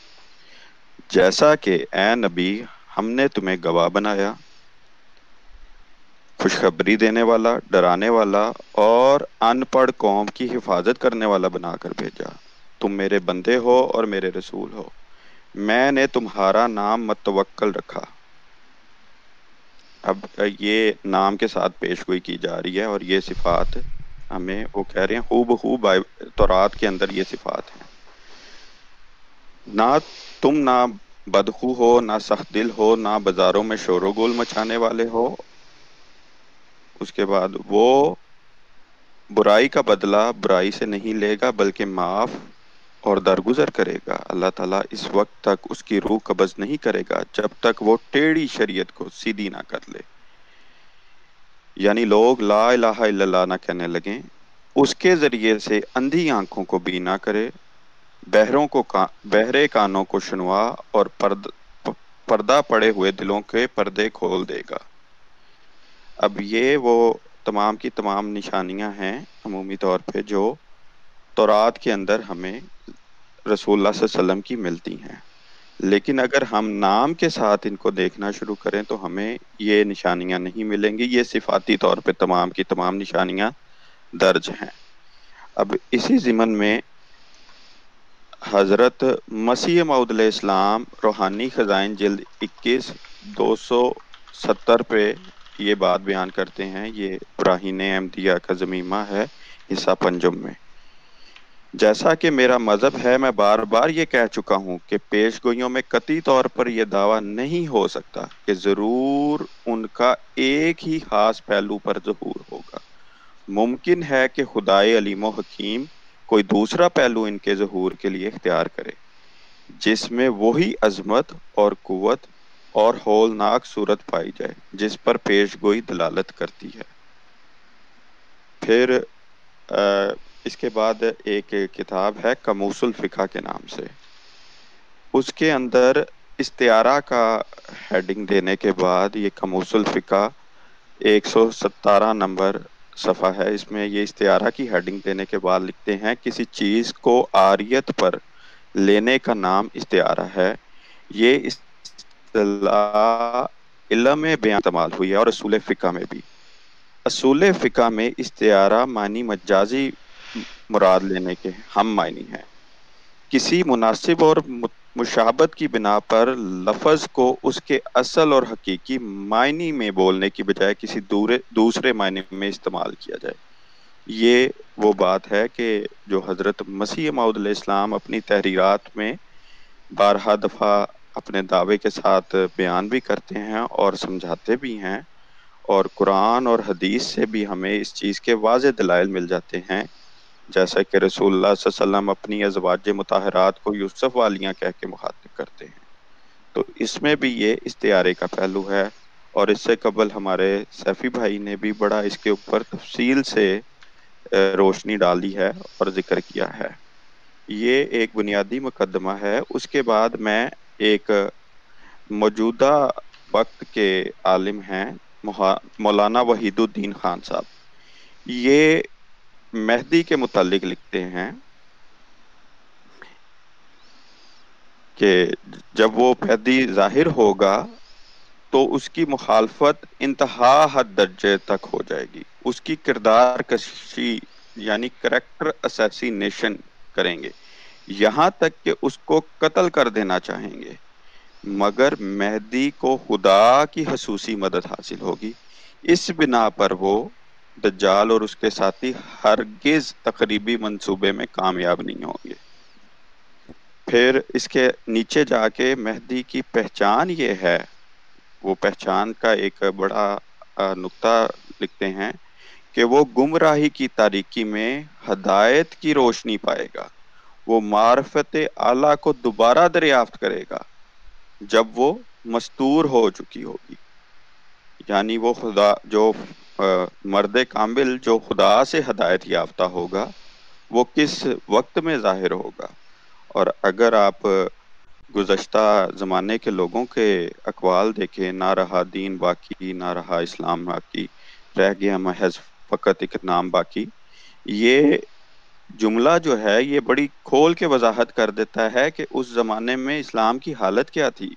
جیسا کہ اے نبی ہم نے تمہیں گواہ بنایا، خوشخبری دینے والا، ڈرانے والا اور ان پڑھ قوم کی حفاظت کرنے والا بنا کر بھیجا۔ تم میرے بندے ہو اور میرے رسول ہو، میں نے تمہارا نام متوکل رکھا۔ اب یہ نام کے ساتھ پیش گوئی کی جا رہی ہے، اور یہ صفات ہمیں وہ کہہ رہے ہیں ہو بہو تورات کے اندر یہ صفات ہیں۔ تم نہ بدخو ہو، نہ سخت دل ہو، نہ بازاروں میں شور و گول مچانے والے ہو۔ اس کے بعد وہ برائی کا بدلہ برائی سے نہیں لے گا بلکہ معاف اور درگزر کرے گا۔ اللہ تعالیٰ اس وقت تک اس کی روح قبض نہیں کرے گا جب تک وہ ٹیڑھی شریعت کو سیدھی نہ کر لے، یعنی لوگ لا الہ الا اللہ نہ کہنے لگیں، اس کے ذریعے سے اندھی آنکھوں کو بینا کرے، بہرے کانوں کو شنوا، اور پردہ پڑے ہوئے دلوں کے پردے کھول دے گا۔ اب یہ وہ تمام کی تمام نشانیاں ہیں عمومی طور پہ جو تورات کے اندر ہمیں رسول اللہ صلی اللہ علیہ وسلم کی ملتی ہیں، لیکن اگر ہم نام کے ساتھ ان کو دیکھنا شروع کریں تو ہمیں یہ نشانیاں نہیں ملیں گی۔ یہ صفاتی طور پہ تمام کی تمام نشانیاں درج ہیں۔ اب اسی ضمن میں حضرت مسیح موعود علیہ السلام روحانی خزائن جلد 21 270 پہ یہ بات بیان کرتے ہیں، یہ براہین احمدیہ کا ضمیمہ ہے حصہ پنجم میں۔ جیسا کہ میرا مذہب ہے، میں بار بار یہ کہہ چکا ہوں کہ پیش گوئیوں میں قطعی طور پر یہ دعویٰ نہیں ہو سکتا کہ ضرور ان کا ایک ہی خاص پہلو پر ظہور ہوگا۔ ممکن ہے کہ خدائے علیم و حکیم کوئی دوسرا پہلو ان کے ظہور کے لیے اختیار کرے جس میں وہی عظمت اور قوت اور ہولناک صورت پائی جائے جس پر پیش گوئی دلالت کرتی ہے۔ پھر اس کے بعد ایک کتاب ہے قاموس الفقہ کے نام سے، اس کے اندر استعارہ کا ہیڈنگ دینے کے بعد یہ قاموس الفقہ 117 نمبر صفحہ ہے، اس میں یہ استعارہ کی ہیڈنگ دینے کے بعد لکھتے ہیں کسی چیز کو عاریت پر لینے کا نام استعارہ ہے۔ یہ اصطلاح علم بیان استعمال ہوئی ہے اور اصول فقہ میں بھی۔ اصول فقہ میں استعارہ معنی مجازی مراد لینے کے ہم معنی ہیں۔ کسی مناسب اور مشابہت کی بنا پر لفظ کو اس کے اصل اور حقیقی معنی میں بولنے کی بجائے کسی دوسرے معنی میں استعمال کیا جائے۔ یہ وہ بات ہے کہ جو حضرت مسیح موعود علیہ السلام اپنی تحریرات میں بارہا دفعہ اپنے دعوے کے ساتھ بیان بھی کرتے ہیں اور سمجھاتے بھی ہیں، اور قرآن اور حدیث سے بھی ہمیں اس چیز کے واضح دلائل مل جاتے ہیں، جیسا کہ رسول اللہ صلی اللہ علیہ وسلم اپنی ازواج مطہرات کو یوسف والیاں کہہ کے مخاطب کرتے ہیں۔ تو اس میں بھی یہ استعارے کا پہلو ہے، اور اس سے قبل ہمارے سیفی بھائی نے بھی بڑا اس کے اوپر تفصیل سے روشنی ڈالی ہے اور ذکر کیا ہے۔ یہ ایک بنیادی مقدمہ ہے۔ اس کے بعد میں ایک موجودہ وقت کے عالم ہیں مولانا وحید الدین خان صاحب، یہ مہدی کے متعلق لکھتے ہیں کہ جب وہ مہدی ظاہر ہوگا تو اس کی مخالفت انتہا حد درجے تک ہو جائے گی، اس کی کردار کشی یعنی کریکٹر اسیسینیشن کریں گے، یہاں تک کہ اس کو قتل کر دینا چاہیں گے، مگر مہدی کو خدا کی خصوصی مدد حاصل ہوگی۔ اس بنا پر وہ دجال اور اس کے ساتھی ہرگز تقریبی منصوبے میں کامیاب نہیں ہوں گے۔ پھر اس کے نیچے جا کے مہدی کی پہچان یہ ہے، وہ پہچان کا ایک بڑا نقطہ لکھتے ہیں کہ وہ گمراہی کی تاریکی میں ہدایت کی روشنی پائے گا، وہ معرفت اعلیٰ کو دوبارہ دریافت کرے گا جب وہ مستور ہو چکی ہوگی، یعنی وہ خدا جو مرد کامل جو خدا سے ہدایت یافتہ ہوگا وہ کس وقت میں ظاہر ہوگا. اور اگر آپ گزشتہ زمانے کے لوگوں کے اقوال دیکھیں، نہ رہا دین باقی، نہ رہا اسلام باقی، رہ گیا محض فقط ایک نام باقی. یہ جملہ جو ہے یہ بڑی کھول کے وضاحت کر دیتا ہے کہ اس زمانے میں اسلام کی حالت کیا تھی.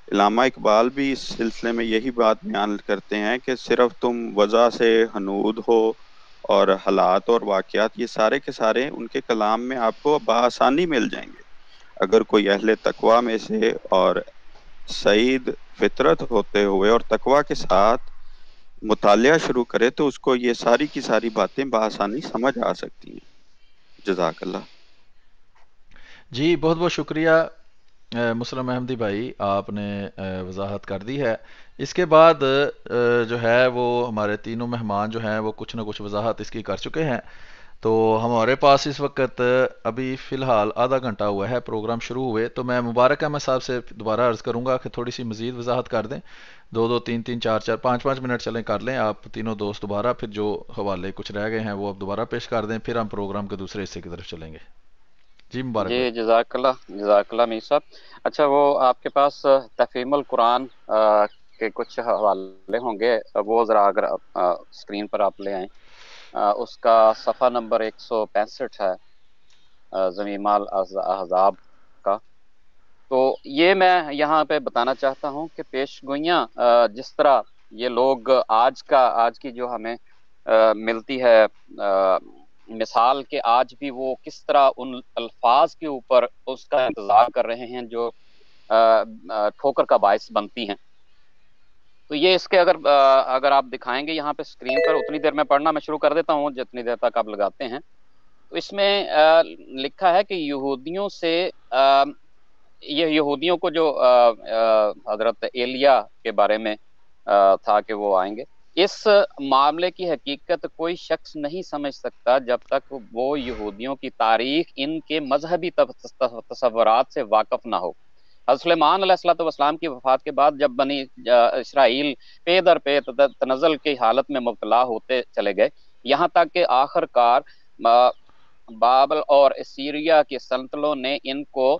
علامہ اقبال بھی اس سلسلے میں یہی بات بیان کرتے ہیں کہ صرف تم وضع سے حنود ہو اور حالات اور واقعات یہ سارے کے سارے ان کے کلام میں آپ کو بآسانی مل جائیں گے. اگر کوئی اہل تقوی میں سے اور سعید فطرت ہوتے ہوئے اور تقوی کے ساتھ مطالعہ شروع کرے تو اس کو یہ ساری کی ساری باتیں بآسانی سمجھ آ سکتی ہیں. جزاک اللہ. جی بہت بہت شکریہ مسلم احمدی بھائی، آپ نے وضاحت کر دی ہے. اس کے بعد جو ہے وہ ہمارے تینوں مہمان جو ہیں وہ کچھ نہ کچھ وضاحت اس کی کر چکے ہیں. تو ہمارے پاس اس وقت ابھی فی الحال آدھا گھنٹہ ہوا ہے پروگرام شروع ہوئے. تو میں مبارک احمد صاحب سے دوبارہ عرض کروں گا کہ تھوڑی سی مزید وضاحت کر دیں. 2 3 4 5 منٹ چلیں کر لیں آپ تینوں دوست دوبارہ، پھر جو حوالے کچھ رہ گئے ہیں وہ آپ دوبارہ پیش کر دیں، پھر ہم پروگرام کے دوسرے حصے کی طرف چلیں گے. جی مبارک جی بھائی. جزاک اللہ میر صاحب. اچھا وہ آپ کے پاس تفہیم القرآن کے کچھ حوالے ہوں گے، وہ ذرا اگر اسکرین پر آپ لے آئیں. اس کا صفحہ نمبر 165 ہے، زمیمال احزاب کا. تو یہ میں یہاں پہ بتانا چاہتا ہوں کہ پیش گوئیاں جس طرح یہ لوگ آج کی جو ہمیں ملتی ہے مثال کہ آج بھی وہ کس طرح ان الفاظ کے اوپر اس کا انتظار کر رہے ہیں جو ٹھوکر کا باعث بنتی ہیں. تو یہ اس کے اگر آپ دکھائیں گے یہاں پہ اسکرین پر، اتنی دیر میں پڑھنا میں شروع کر دیتا ہوں جتنی دیر تک آپ لگاتے ہیں. تو اس میں لکھا ہے کہ یہودیوں سے یہ یہودیوں کو جو حضرت ایلیا کے بارے میں تھا کہ وہ آئیں گے، اس معاملے کی حقیقت کوئی شخص نہیں سمجھ سکتا جب تک وہ یہودیوں کی تاریخ ان کے مذہبی تصورات سے واقف نہ ہو. حضرت سلیمان علیہ السلام کی وفات کے بعد جب بنی اسرائیل پے در پے تنزل کی حالت میں مبتلا ہوتے چلے گئے، یہاں تک کہ آخر کار بابل اور اسیریا کے سلطنتوں نے ان کو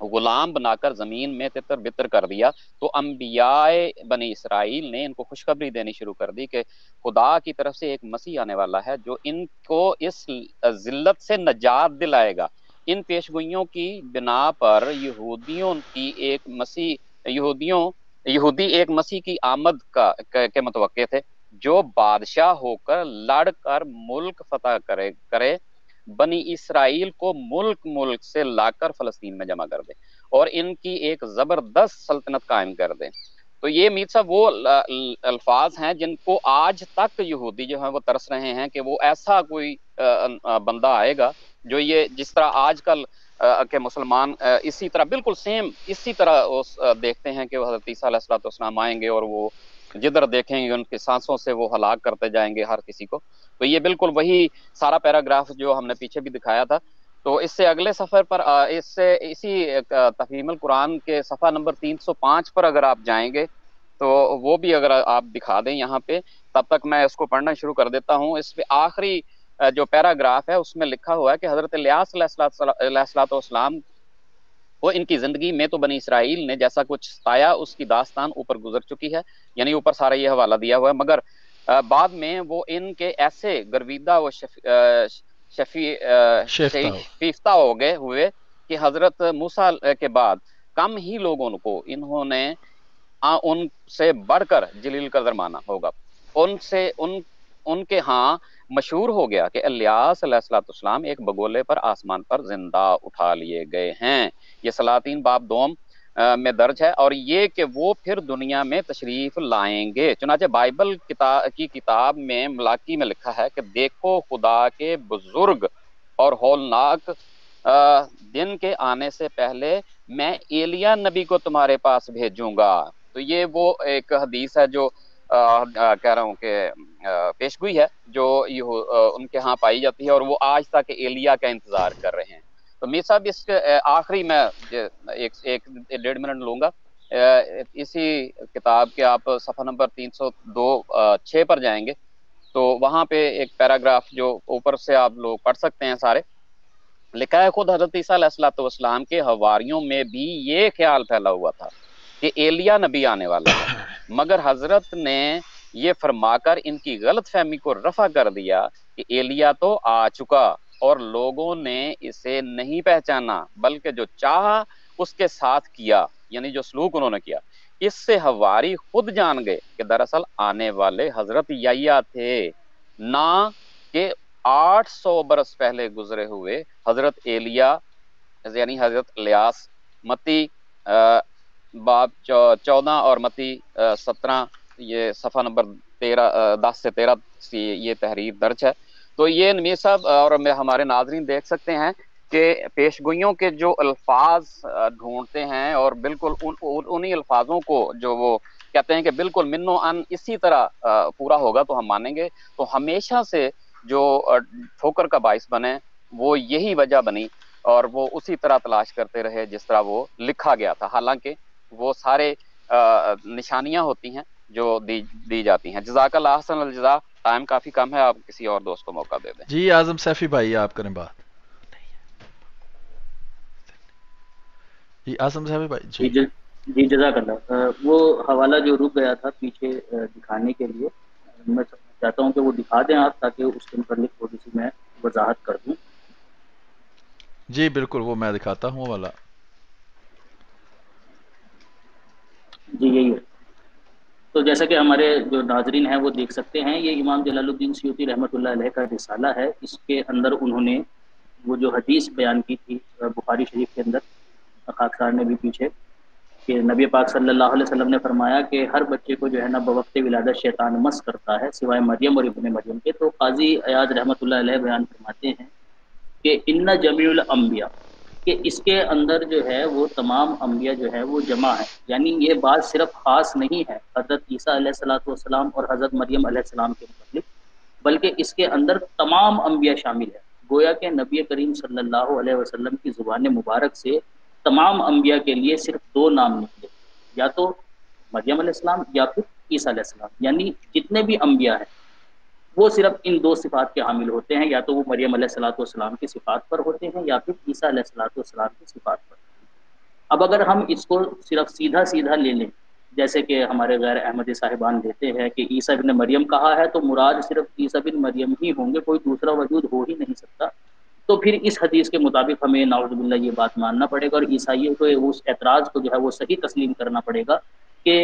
غلام بنا کر زمین میں تتر بتر کر دیا. تو انبیاء بنی اسرائیل نے ان کو خوشخبری دینی شروع کر دی کہ خدا کی طرف سے ایک مسیح آنے والا ہے جو ان کو اس ذلت سے نجات دلائے گا. ان پیشگوئیوں کی بنا پر یہودی ایک مسیح کی آمد کے متوقع تھے جو بادشاہ ہو کر لڑ کر ملک فتح کرے بنی اسرائیل کو ملک سے لا کر فلسطین میں جمع کر دے اور ان کی ایک زبردست سلطنت قائم کر دے. تو یہ میر صاحب وہ الفاظ ہیں جن کو آج تک یہودی جو ہیں وہ ترس رہے ہیں کہ وہ ایسا کوئی بندہ آئے گا جو یہ جس طرح آج کل کے مسلمان اسی طرح بالکل سیم اسی طرح دیکھتے ہیں کہ وہ حضرت عیسیٰ علیہ السلام آئیں گے اور وہ جدھر دیکھیں گے ان کی سانسوں سے وہ ہلاک کرتے جائیں گے ہر کسی کو. تو یہ بالکل وہی سارا پیراگراف جو ہم نے پیچھے بھی دکھایا تھا. تو اس سے اگلے سفر پر اسی تفہیم القرآن کے صفحہ نمبر 305 پر اگر آپ جائیں گے تو وہ بھی اگر آپ دکھا دیں یہاں پہ، تب تک میں اس کو پڑھنا شروع کر دیتا ہوں. اس پہ آخری جو پیراگراف ہے اس میں لکھا ہوا ہے کہ حضرت الیاس علیہ السلام وہ ان کی زندگی میں تو بنی اسرائیل نے جیسا کچھ ستایا اس کی داستان اوپر گزر چکی ہے، یعنی اوپر سارا یہ حوالہ دیا ہوا ہے. مگر بعد میں وہ ان کے ایسے گرویدہ و شیفتہ ہو گئے ہوئے کہ حضرت موسیٰ کے بعد کم ہی لوگوں کو انہوں نے ان سے بڑھ کر جلیل قدر مانا ہوگا. ان کے ہاں مشہور ہو گیا کہ الیاس علیہ السلام ایک بگولے پر آسمان پر زندہ اٹھا لیے گئے ہیں. یہ سلاطین باب دوم میں درج ہے، اور یہ کہ وہ پھر دنیا میں تشریف لائیں گے. چنانچہ بائبل کی کتاب میں ملاکی میں لکھا ہے کہ دیکھو خدا کے بزرگ اور ہولناک دن کے آنے سے پہلے میں ایلیا نبی کو تمہارے پاس بھیجوں گا. تو یہ وہ ایک حدیث ہے جو کہہ رہا ہوں کہ پیشگوئی ہے جو ان کے ہاں پائی جاتی ہے، اور وہ آج تک ایلیا کا انتظار کر رہے ہیں. تو میر صاحب اس کے آخری میں ایک 1.5 منٹ لوں گا. اسی کتاب کے آپ صفحہ نمبر 302 پر جائیں گے تو وہاں پہ ایک پیراگراف جو اوپر سے آپ لوگ پڑھ سکتے ہیں سارے، لکھا ہے خود حضرت عیسیٰ علیہ السلام کے حواریوں میں بھی یہ خیال پھیلا ہوا تھا کہ ایلیا نبی آنے والا ہے، مگر حضرت نے یہ فرما کر ان کی غلط فہمی کو رفع کر دیا کہ ایلیا تو آ چکا اور لوگوں نے اسے نہیں پہچانا، بلکہ جو چاہا اس کے ساتھ کیا، یعنی جو سلوک انہوں نے کیا۔ اس سے حواری خود جان گئے کہ دراصل آنے والے حضرت یحییٰ تھے، نہ کہ 800 برس پہلے گزرے ہوئے حضرت ایلیا یعنی حضرت الیاس۔ متی باب 14 اور متی 17 یہ صفحہ نمبر 10 سے 13 یہ تحریر درج ہے۔ تو یہ نمیر صاحب اور ہمارے ناظرین دیکھ سکتے ہیں کہ پیشگوئیوں کے جو الفاظ ڈھونڈتے ہیں اور بالکل انہی الفاظوں کو جو وہ کہتے ہیں کہ بالکل من و ان اسی طرح پورا ہوگا تو ہم مانیں گے، تو ہمیشہ سے جو ٹھوکر کا باعث بنے وہ یہی وجہ بنی اور وہ اسی طرح تلاش کرتے رہے جس طرح وہ لکھا گیا تھا، حالانکہ وہ سارے نشانیاں ہوتی ہیں جو دی جاتی ہیں۔ جزاک اللہ احسن الجزا۔ ٹائم کافی کم ہے، آپ کسی اور دوست کو موقع دے دیں۔ جی اعظم سیفی بھائی آپ کریں بات۔ جی اعظم سیفی بھائی جی جزاک اللہ۔ وہ حوالہ جو رک گیا تھا پیچھے دکھانے کے لیے، میں چاہتا ہوں کہ وہ دکھا دیں آپ، تاکہ اس کے متعلق تھوڑی سی میں وضاحت کر دوں۔ جی بالکل، وہ میں دکھاتا ہوں والا۔ جی یہی ہے۔ تو جیسا کہ ہمارے جو ناظرین ہیں وہ دیکھ سکتے ہیں، یہ امام جلال الدین سیوطی رحمۃ اللہ علیہ کا رسالہ ہے۔ اس کے اندر انہوں نے وہ جو حدیث بیان کی تھی بخاری شریف کے اندر، خاکسار نے بھی پیچھے، کہ نبی پاک صلی اللہ علیہ وسلم نے فرمایا کہ ہر بچے کو جو ہے نا بوقت ولادت شیطان مس کرتا ہے سوائے مریم اور ابن مریم کے۔ تو قاضی ایاز رحمۃ اللہ علیہ بیان فرماتے ہیں کہ ان جمیع الانبیاء، کہ اس کے اندر جو ہے وہ تمام انبیاء جو ہے وہ جمع ہے، یعنی یہ بات صرف خاص نہیں ہے حضرت عیسیٰ علیہ السلام اور حضرت مریم علیہ السلام کے متعلق، بلکہ اس کے اندر تمام انبیاء شامل ہے۔ گویا کہ نبی کریم صلی اللہ علیہ وسلم کی زبان مبارک سے تمام انبیاء کے لیے صرف 2 نام نکلے، یا تو مریم علیہ السلام یا پھر عیسیٰ علیہ السلام، یعنی جتنے بھی انبیاء ہیں وہ صرف ان 2 صفات کے حامل ہوتے ہیں، یا تو وہ مریم علیہ السلام کی صفات پر ہوتے ہیں یا پھر عیسیٰ علیہ السلام کی صفات پر۔ اب اگر ہم اس کو صرف سیدھا لے لیں، جیسے کہ ہمارے غیر احمدی صاحبان لیتے ہیں کہ عیسیٰ بن مریم کہا ہے تو مراد صرف عیسیٰ بن مریم ہی ہوں گے، کوئی دوسرا وجود ہو ہی نہیں سکتا، تو پھر اس حدیث کے مطابق ہمیں نعوذ باللہ یہ بات ماننا پڑے گا، اور عیسائیوں کو اس اعتراض کو جو ہے وہ صحیح تسلیم کرنا پڑے گا کہ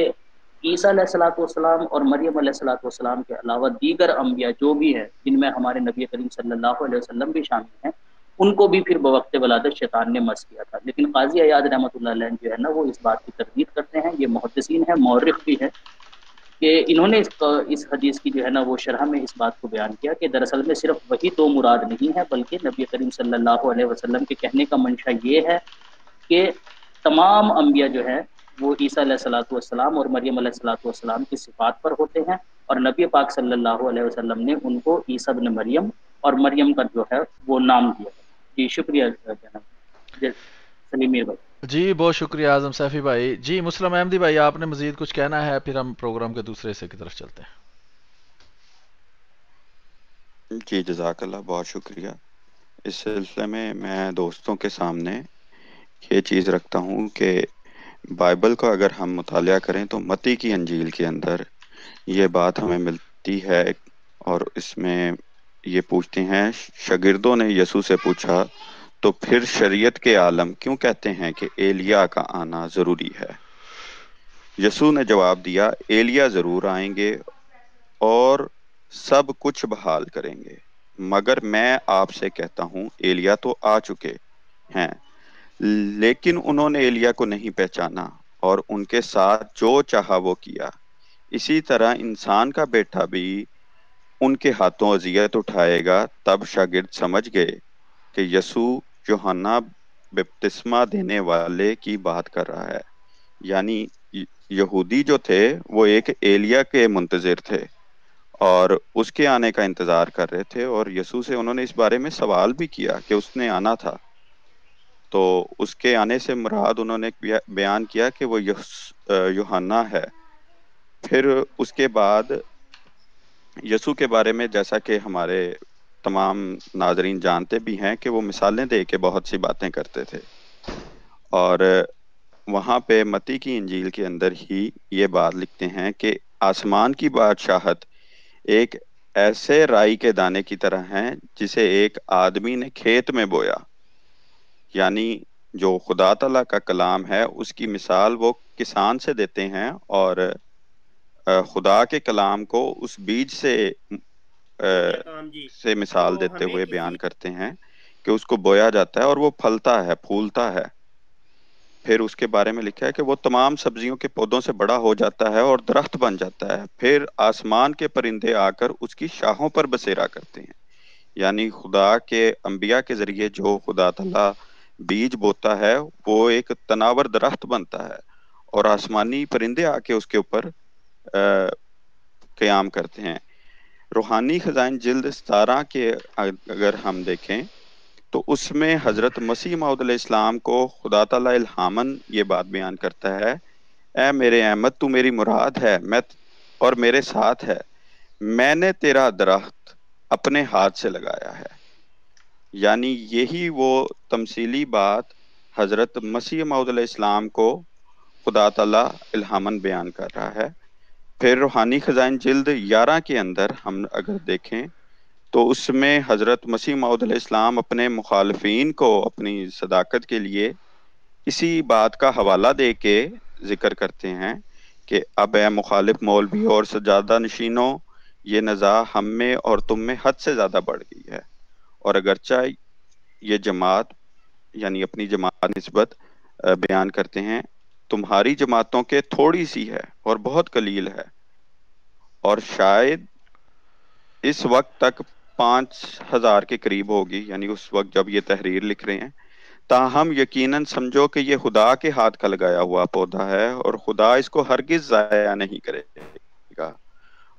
عیسیٰ علیہ السلام اور مریم علیہ السلام کے علاوہ دیگر انبیاء جو بھی ہیں، جن میں ہمارے نبی کریم صلی اللہ علیہ وسلم بھی شامل ہیں، ان کو بھی پھر بوقت ولادت شیطان نے مس کیا تھا۔ لیکن قاضی ایاز رحمۃ اللہ علیہ جو ہے نا وہ اس بات کی تردید کرتے ہیں، یہ محدثین ہیں، مورخ بھی ہیں، کہ انہوں نے اس حدیث کی جو ہے نا وہ شرح میں اس بات کو بیان کیا کہ دراصل میں صرف وہی 2 مراد نہیں ہے، بلکہ نبی کریم صلی اللہ علیہ وسلم کے کہنے کا منشا یہ ہے کہ تمام انبیاء جو ہے وہ عیسیٰ علیہ السلام اور مریم علیہ السلام کی صفات پر ہوتے ہیں، اور نبی پاک صلی اللہ علیہ وسلم نے ان کو عیسیٰ بن مریم اور مریم کا جو ہے وہ نام دیا۔ جی شکریہ جناب سلیم میر بھائی۔ جی بہت شکریہ اعظم سیفی بھائی۔ جی مسلم احمدی بھائی آپ نے مزید کچھ کہنا ہے، پھر ہم پروگرام کے دوسرے حصے کی طرف چلتے ہیں۔ جی جزاک اللہ، بہت شکریہ۔ اس سلسلے میں دوستوں کے سامنے یہ چیز رکھتا ہوں کہ بائبل کو اگر ہم مطالعہ کریں تو متی کی انجیل کے اندر یہ بات ہمیں ملتی ہے، اور اس میں یہ پوچھتے ہیں، شاگردوں نے یسوع سے پوچھا تو پھر شریعت کے عالم کیوں کہتے ہیں کہ ایلیا کا آنا ضروری ہے؟ یسوع نے جواب دیا، ایلیا ضرور آئیں گے اور سب کچھ بحال کریں گے، مگر میں آپ سے کہتا ہوں ایلیا تو آ چکے ہیں، لیکن انہوں نے ایلیا کو نہیں پہچانا اور ان کے ساتھ جو چاہا وہ کیا۔ اسی طرح انسان کا بیٹا بھی ان کے ہاتھوں اذیت اٹھائے گا۔ تب شاگرد سمجھ گئے کہ یسوع یوحنا بپتسمہ دینے والے کی بات کر رہا ہے، یعنی یہودی جو تھے وہ ایک ایلیا کے منتظر تھے اور اس کے آنے کا انتظار کر رہے تھے، اور یسوع سے انہوں نے اس بارے میں سوال بھی کیا کہ اس نے آنا تھا۔ تو اس کے آنے سے مراد انہوں نے بیان کیا کہ وہ یوحنا ہے۔ پھر اس کے بعد یسوع کے بارے میں جیسا کہ ہمارے تمام ناظرین جانتے بھی ہیں کہ وہ مثالیں دے کے بہت سی باتیں کرتے تھے، اور وہاں پہ متی کی انجیل کے اندر ہی یہ بات لکھتے ہیں کہ آسمان کی بادشاہت ایک ایسے رائی کے دانے کی طرح ہیں جسے ایک آدمی نے کھیت میں بویا، یعنی جو خدا تعالیٰ کا کلام ہے اس کی مثال وہ کسان سے دیتے ہیں، اور خدا کے کلام کو اس بیج سے مثال دیتے ہوئے بیان کرتے ہیں کہ اس کو بویا جاتا ہے اور وہ پھلتا ہے، پھولتا ہے۔ پھر اس کے بارے میں لکھا ہے کہ وہ تمام سبزیوں کے پودوں سے بڑا ہو جاتا ہے اور درخت بن جاتا ہے، پھر آسمان کے پرندے آ کر اس کی شاخوں پر بسیرا کرتے ہیں۔ یعنی خدا کے انبیاء کے ذریعے جو خدا تعالیٰ بیج بوتا ہے وہ ایک تناور درخت بنتا ہے، اور آسمانی پرندے آ کے اس کے اوپر قیام کرتے ہیں۔ روحانی خزائن جلد 17 کے اگر ہم دیکھیں تو اس میں حضرت مسیح موعود علیہ السلام کو خدا تعالیٰ الہاماً یہ بات بیان کرتا ہے، اے میرے احمد تو میری مراد ہے اور میرے ساتھ ہے، میں نے تیرا درخت اپنے ہاتھ سے لگایا ہے۔ یعنی یہی وہ تمثیلی بات حضرت مسیح موعود علیہ السلام کو خدا تعالیٰ الہاماً بیان کر رہا ہے۔ پھر روحانی خزائن جلد 11 کے اندر ہم اگر دیکھیں تو اس میں حضرت مسیح موعود علیہ السلام اپنے مخالفین کو اپنی صداقت کے لیے اسی بات کا حوالہ دے کے ذکر کرتے ہیں کہ اب اے مخالف مولوی اور سجادہ نشینوں، یہ نزاع ہم میں اور تم میں حد سے زیادہ بڑھ گئی ہے، اور اگرچہ یہ جماعت یعنی اپنی جماعت نسبت بیان کرتے ہیں، تمہاری جماعتوں کے تھوڑی سی ہے اور بہت قلیل ہے، اور شاید اس وقت تک 5000 کے قریب ہوگی، یعنی اس وقت جب یہ تحریر لکھ رہے ہیں۔ تاہم یقیناً سمجھو کہ یہ خدا کے ہاتھ کا لگایا ہوا پودا ہے، اور خدا اس کو ہرگز ضائع نہیں کرے گا،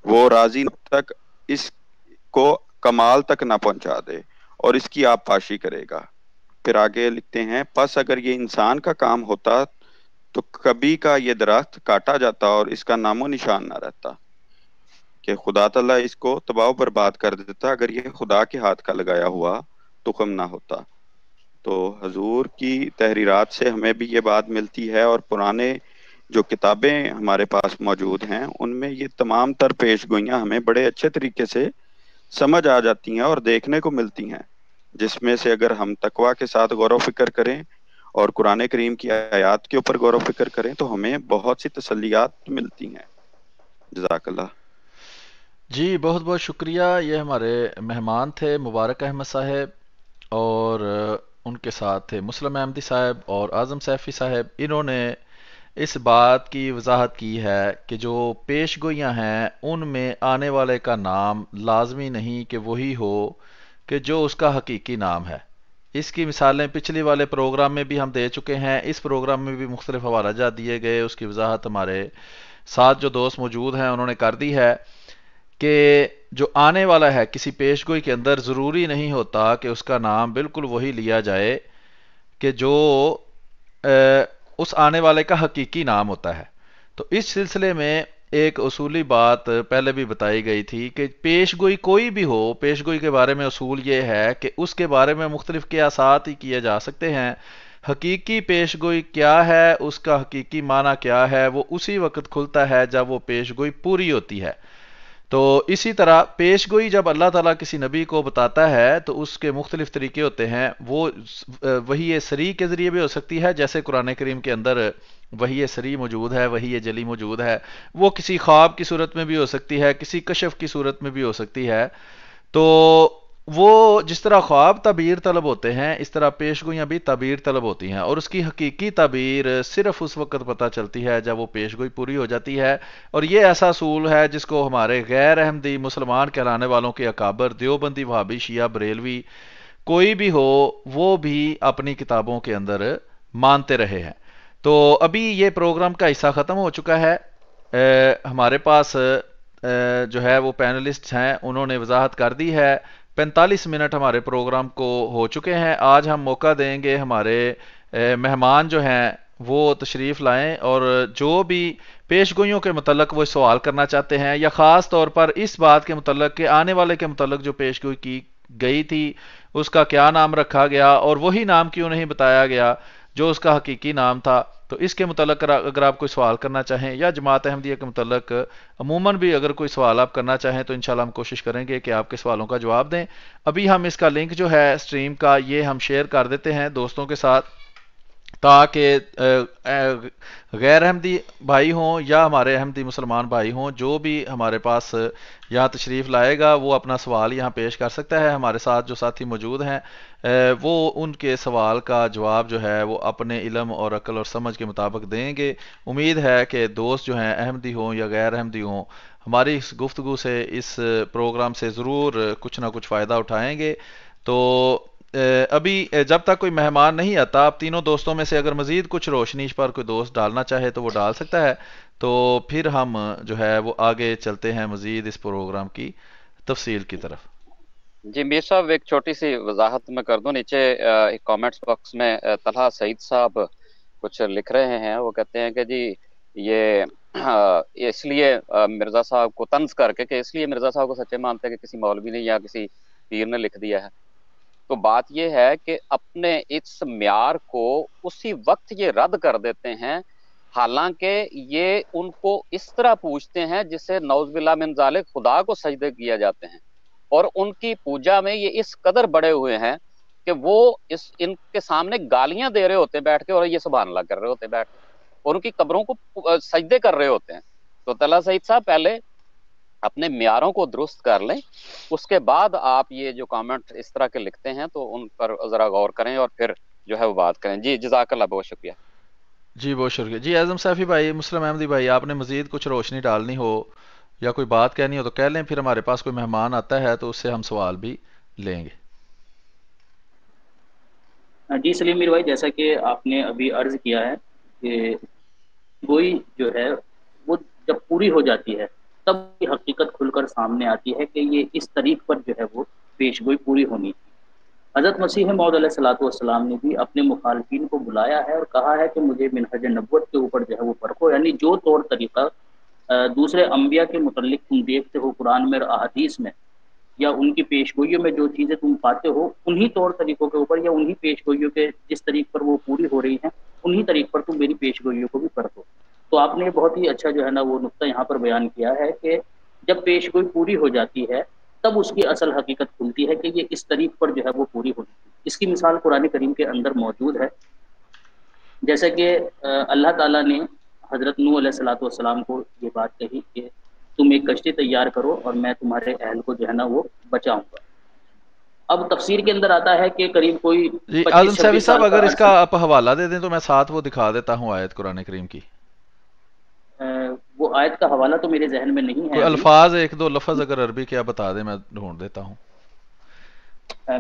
وہ راضی تک اس کو کمال تک نہ پہنچا دے اور اس کی آپ پاشی کرے گا۔ پھر آگے لکھتے ہیں، پس اگر یہ انسان کا کام ہوتا تو کبھی کا یہ درخت کاٹا جاتا اور اس کا نام و نشان نہ رہتا، کہ خدا تعالیٰ اس کو تباہ و برباد کر دیتا اگر یہ خدا کے ہاتھ کا لگایا ہوا تخم نہ ہوتا۔ تو حضور کی تحریرات سے ہمیں بھی یہ بات ملتی ہے، اور پرانے جو کتابیں ہمارے پاس موجود ہیں ان میں یہ تمام تر پیش گوئیاں ہمیں بڑے اچھے طریقے سے سمجھ آ جاتی ہیں اور دیکھنے کو ملتی ہیں، جس میں سے اگر ہم تقویٰ کے ساتھ غور و فکر کریں اور قرآن کریم کی آیات کے اوپر غور و فکر کریں تو ہمیں بہت سی تسلیات ملتی ہیں۔ جزاک اللہ۔ جی بہت بہت شکریہ۔ یہ ہمارے مہمان تھے مبارک احمد صاحب، اور ان کے ساتھ تھے مسلم احمدی صاحب اور اعظم سیفی صاحب۔ انہوں نے اس بات کی وضاحت کی ہے کہ جو پیش گوئیاں ہیں ان میں آنے والے کا نام لازمی نہیں کہ وہی ہو کہ جو اس کا حقیقی نام ہے۔ اس کی مثالیں پچھلی والے پروگرام میں بھی ہم دے چکے ہیں، اس پروگرام میں بھی مختلف حوالہ جات دیے گئے، اس کی وضاحت ہمارے ساتھ جو دوست موجود ہیں انہوں نے کر دی ہے کہ جو آنے والا ہے کسی پیش گوئی کے اندر ضروری نہیں ہوتا کہ اس کا نام بالکل وہی لیا جائے کہ جو اس آنے والے کا حقیقی نام ہوتا ہے۔ تو اس سلسلے میں ایک اصولی بات پہلے بھی بتائی گئی تھی کہ پیش گوئی کوئی بھی ہو، پیش گوئی کے بارے میں اصول یہ ہے کہ اس کے بارے میں مختلف قیاسات ہی کیے جا سکتے ہیں۔ حقیقی پیش گوئی کیا ہے، اس کا حقیقی معنی کیا ہے، وہ اسی وقت کھلتا ہے جب وہ پیش گوئی پوری ہوتی ہے۔ تو اسی طرح پیش گوئی جب اللہ تعالیٰ کسی نبی کو بتاتا ہے تو اس کے مختلف طریقے ہوتے ہیں، وہ وحی سری کے ذریعے بھی ہو سکتی ہے، جیسے قرآن کریم کے اندر وحی سری موجود ہے، وحی جلی موجود ہے، وہ کسی خواب کی صورت میں بھی ہو سکتی ہے، کسی کشف کی صورت میں بھی ہو سکتی ہے۔ تو وہ جس طرح خواب تعبیر طلب ہوتے ہیں اس طرح پیش گوئیاں بھی تعبیر طلب ہوتی ہیں، اور اس کی حقیقی تعبیر صرف اس وقت پتہ چلتی ہے جب وہ پیش گوئی پوری ہو جاتی ہے۔ اور یہ ایسا اصول ہے جس کو ہمارے غیر احمدی مسلمان کہلانے والوں کے اکابر دیوبندی وہابی شیعہ بریلوی کوئی بھی ہو وہ بھی اپنی کتابوں کے اندر مانتے رہے ہیں۔ تو ابھی یہ پروگرام کا حصہ ختم ہو چکا ہے۔ ہمارے پاس جو ہے وہ پینلسٹ ہیں، انہوں نے وضاحت کر دی ہے۔ 45 منٹ ہمارے پروگرام کو ہو چکے ہیں. آج ہم موقع دیں گے ہمارے مہمان جو ہیں وہ تشریف لائیں اور جو بھی پیش گوئیوں کے متعلق وہ سوال کرنا چاہتے ہیں یا خاص طور پر اس بات کے متعلق کہ آنے والے کے متعلق جو پیش گوئی کی گئی تھی اس کا کیا نام رکھا گیا اور وہی نام کیوں نہیں بتایا گیا جو اس کا حقیقی نام تھا، تو اس کے متعلق اگر آپ کوئی سوال کرنا چاہیں یا جماعت احمدیہ کے متعلق عموماً بھی اگر کوئی سوال آپ کرنا چاہیں تو انشاءاللہ ہم کوشش کریں گے کہ آپ کے سوالوں کا جواب دیں. ابھی ہم اس کا لنک جو ہے سٹریم کا یہ ہم شیئر کر دیتے ہیں دوستوں کے ساتھ تاکہ غیر احمدی بھائی ہوں یا ہمارے احمدی مسلمان بھائی ہوں جو بھی ہمارے پاس یہاں تشریف لائے گا وہ اپنا سوال یہاں پیش کر سکتا ہے. ہمارے ساتھ جو ساتھی موجود ہیں وہ ان کے سوال کا جواب جو ہے وہ اپنے علم اور عقل اور سمجھ کے مطابق دیں گے. امید ہے کہ دوست جو ہیں احمدی ہوں یا غیر احمدی ہوں ہماری اس گفتگو سے اس پروگرام سے ضرور کچھ نہ کچھ فائدہ اٹھائیں گے. تو ابھی جب تک کوئی مہمان نہیں آتا آپ تینوں دوستوں میں سے اگر مزید کچھ روشنی اس پر کوئی دوست ڈالنا چاہے تو وہ ڈال سکتا ہے، تو پھر ہم جو ہے وہ آگے چلتے ہیں مزید اس پروگرام کی تفصیل کی طرف. جی میر صاحب ایک چھوٹی سی وضاحت میں کر دوں. نیچے ایک کامنٹس باکس میں طلحہ سعید صاحب کچھ لکھ رہے ہیں. وہ کہتے ہیں کہ جی یہ اس لیے مرزا صاحب کو طنز کر کے کہ اس لیے مرزا صاحب کو سچے مانتے ہیں کہ کسی مولوی نے یا کسی پیر نے لکھ دیا ہے. تو بات یہ ہے کہ اپنے اس معیار کو اسی وقت یہ رد کر دیتے ہیں، حالانکہ یہ ان کو اس طرح پوچھتے ہیں جسے نعوذ باللہ من ذالک خدا کو سجدے کیا جاتے ہیں، اور ان کی پوجا میں یہ اس قدر بڑے ہوئے ہیں کہ وہ ان کے سامنے گالیاں دے رہے ہوتے ہیں بیٹھ کے اور یہ سبحان اللہ کر رہے ہوتے ہیں بیٹھ کے اور ان کی قبروں کو سجدے کر رہے ہوتے ہیں. تو طلحہ سعید صاحب پہلے اپنے معیاروں کو درست کر لیں، اس کے بعد آپ یہ جو کامنٹ اس طرح کے لکھتے ہیں تو ان پر ذرا غور کریں اور پھر جو ہے وہ بات کریں. جی جزاک اللہ، بہت شکریہ. جی بہت شکریہ. جی اعظم صافی بھائی، مسلم احمدی بھائی، آپ نے مزید کچھ روشنی ڈالنی ہو یا کوئی بات کہنی ہو تو کہہ لیں، پھر ہمارے پاس کوئی مہمان آتا ہے تو اس سے ہم سوال بھی لیں گے. جی سلیم میر بھائی، جیسا کہ آپ نے ابھی عرض کیا ہے کہ گوئی جو ہے وہ جب پوری ہو جاتی ہے تب یہ حقیقت کھل کر سامنے آتی ہے کہ یہ اس طریق پر جو ہے وہ پیش گوئی پوری ہونی تھی. حضرت مسیح موعود علیہ الصلوۃ والسلام نے بھی اپنے مخالفین کو بلایا ہے اور کہا ہے کہ مجھے منہج نبوت کے اوپر جو ہے وہ پرکھو، یعنی جو طور طریقہ دوسرے انبیاء کے متعلق تم دیکھتے ہو قرآن میں اور احادیث میں یا ان کی پیش گوئیوں میں جو چیزیں تم پاتے ہو انہی طور طریقوں کے اوپر یا انہی پیش گوئیوں کے جس طریق پر وہ پوری ہو رہی ہیں انہی طریق پر تم میری پیش گوئیوں کو بھی پرکھو. تو آپ نے بہت ہی اچھا جو ہے نا وہ نقطہ یہاں پر بیان کیا ہے کہ جب پیش گوئی پوری ہو جاتی ہے تب اس کی اصل حقیقت کھلتی ہے کہ یہ اس طریق پر جو ہے وہ پوری ہونی تھی. اس کی مثال قرآن کریم کے اندر موجود ہے، جیسے کہ اللہ تعالیٰ نے حضرت نوح علیہ الصلوۃ والسلام کو یہ بات کہی کہ تم ایک کشتی تیار کرو اور میں تمہارے اہل کو جو ہے نا وہ بچاؤں گا. اب تفسیر کے اندر آتا ہے کہ قریب کوئی جی 25 اعظم صافی 26 صاحب سال کا اگر اس کا عرصہ. آپ حوالہ دے دیں تو میں ساتھ وہ دکھا دیتا ہوں آیت قرآن کریم کی. وہ آیت کا حوالہ تو میرے ذہن میں نہیں ہے کوئی ابھی. الفاظ ایک دو لفظ اگر عربی کے آپ بتا دیں میں ڈھونڈ دیتا ہوں.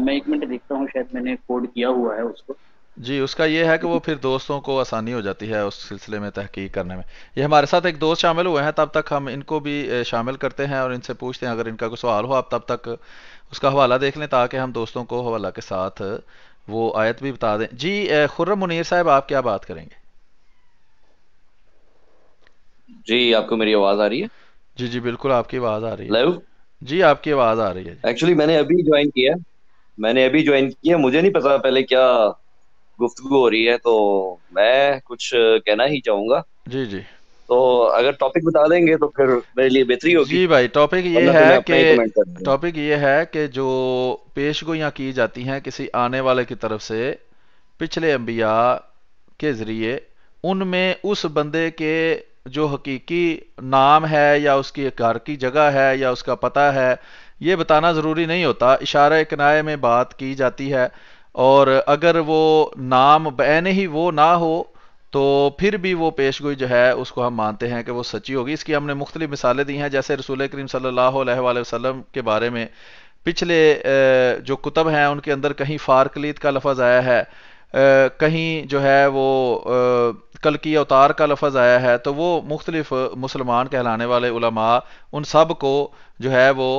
میں ایک منٹ دیکھتا ہوں، شاید میں نے کوڈ کیا ہوا ہے اس کو. جی اس کا یہ ہے کہ وہ پھر دوستوں کو آسانی ہو جاتی ہے اس سلسلے میں تحقیق کرنے میں. یہ ہمارے ساتھ ایک دوست شامل ہوئے ہیں، تب تک ہم ان کو بھی شامل کرتے ہیں اور ان سے پوچھتے ہیں اگر ان کا کوئی سوال ہو آپ تب تک اس کا حوالہ دیکھ لیں تاکہ ہم دوستوں کو حوالہ کے ساتھ وہ آیت بھی بتا دیں. جی خرم منیر صاحب آپ کیا بات کریں گے؟ جی آپ کو میری آواز آ رہی ہے؟ جی جی بالکل آپ کی آواز آ رہی ہے. لائیو جی آپ کی آواز آ رہی ہے. ایکچولی میں نے ابھی جوائن کیا، مجھے نہیں پتا پہلے کیا گفتگو ہو رہی ہے، تو میں کچھ کہنا ہی چاہوں گا. جی جی تو اگر ٹاپک بتا دیں گے تو پھر میرے لیے بہتری ہوگی، جی بھائی ٹاپک یہ ورنہ پھر میں ہے اپنا ہی کمنٹ کر دوں گا. ٹاپک یہ ہے کہ جو پیش گوئیاں کی جاتی ہیں کسی آنے والے کی طرف سے پچھلے انبیاء کے ذریعے، ان میں اس بندے کے جو حقیقی نام ہے یا اس کی گھر کی جگہ ہے یا اس کا پتہ ہے یہ بتانا ضروری نہیں ہوتا، اشارہ کنایہ میں بات کی جاتی ہے. اور اگر وہ نام بعین ہی وہ نہ ہو تو پھر بھی وہ پیش گوئی جو ہے اس کو ہم مانتے ہیں کہ وہ سچی ہوگی. اس کی ہم نے مختلف مثالیں دی ہیں، جیسے رسول کریم صلی اللہ علیہ وآلہ وسلم کے بارے میں پچھلے جو کتب ہیں ان کے اندر کہیں فارکلیت کا لفظ آیا ہے، کہیں جو ہے وہ کلکی اوتار کا لفظ آیا ہے، تو وہ مختلف مسلمان کہلانے والے علماء ان سب کو جو ہے وہ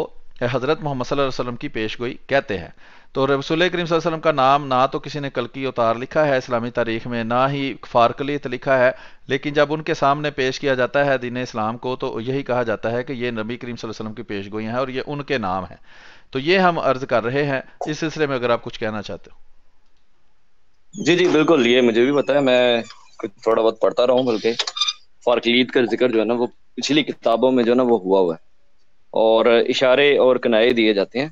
حضرت محمد صلی اللہ علیہ وسلم کی پیش گوئی کہتے ہیں. تو رسول کریم صلی اللہ علیہ وسلم کا نام نہ تو کسی نے کلکی اتار لکھا ہے اسلامی تاریخ میں، نہ ہی فارکلیت لکھا ہے، لیکن جب ان کے سامنے پیش کیا جاتا ہے دین اسلام کو تو یہی کہا جاتا ہے کہ یہ نبی کریم صلی اللہ علیہ وسلم کی پیش گوئیاں ہیں اور یہ ان کے نام ہیں. تو یہ ہم عرض کر رہے ہیں. اس سلسلے میں اگر آپ کچھ کہنا چاہتے ہو. جی جی بالکل، یہ مجھے بھی پتا ہے، میں کچھ تھوڑا بہت پڑھتا رہا ہوں، بلکہ فارکلیت کا ذکر جو ہے نا وہ پچھلی کتابوں میں جو ہے نا وہ ہوا ہے، اور اشارے اور کنائے دیے جاتے ہیں،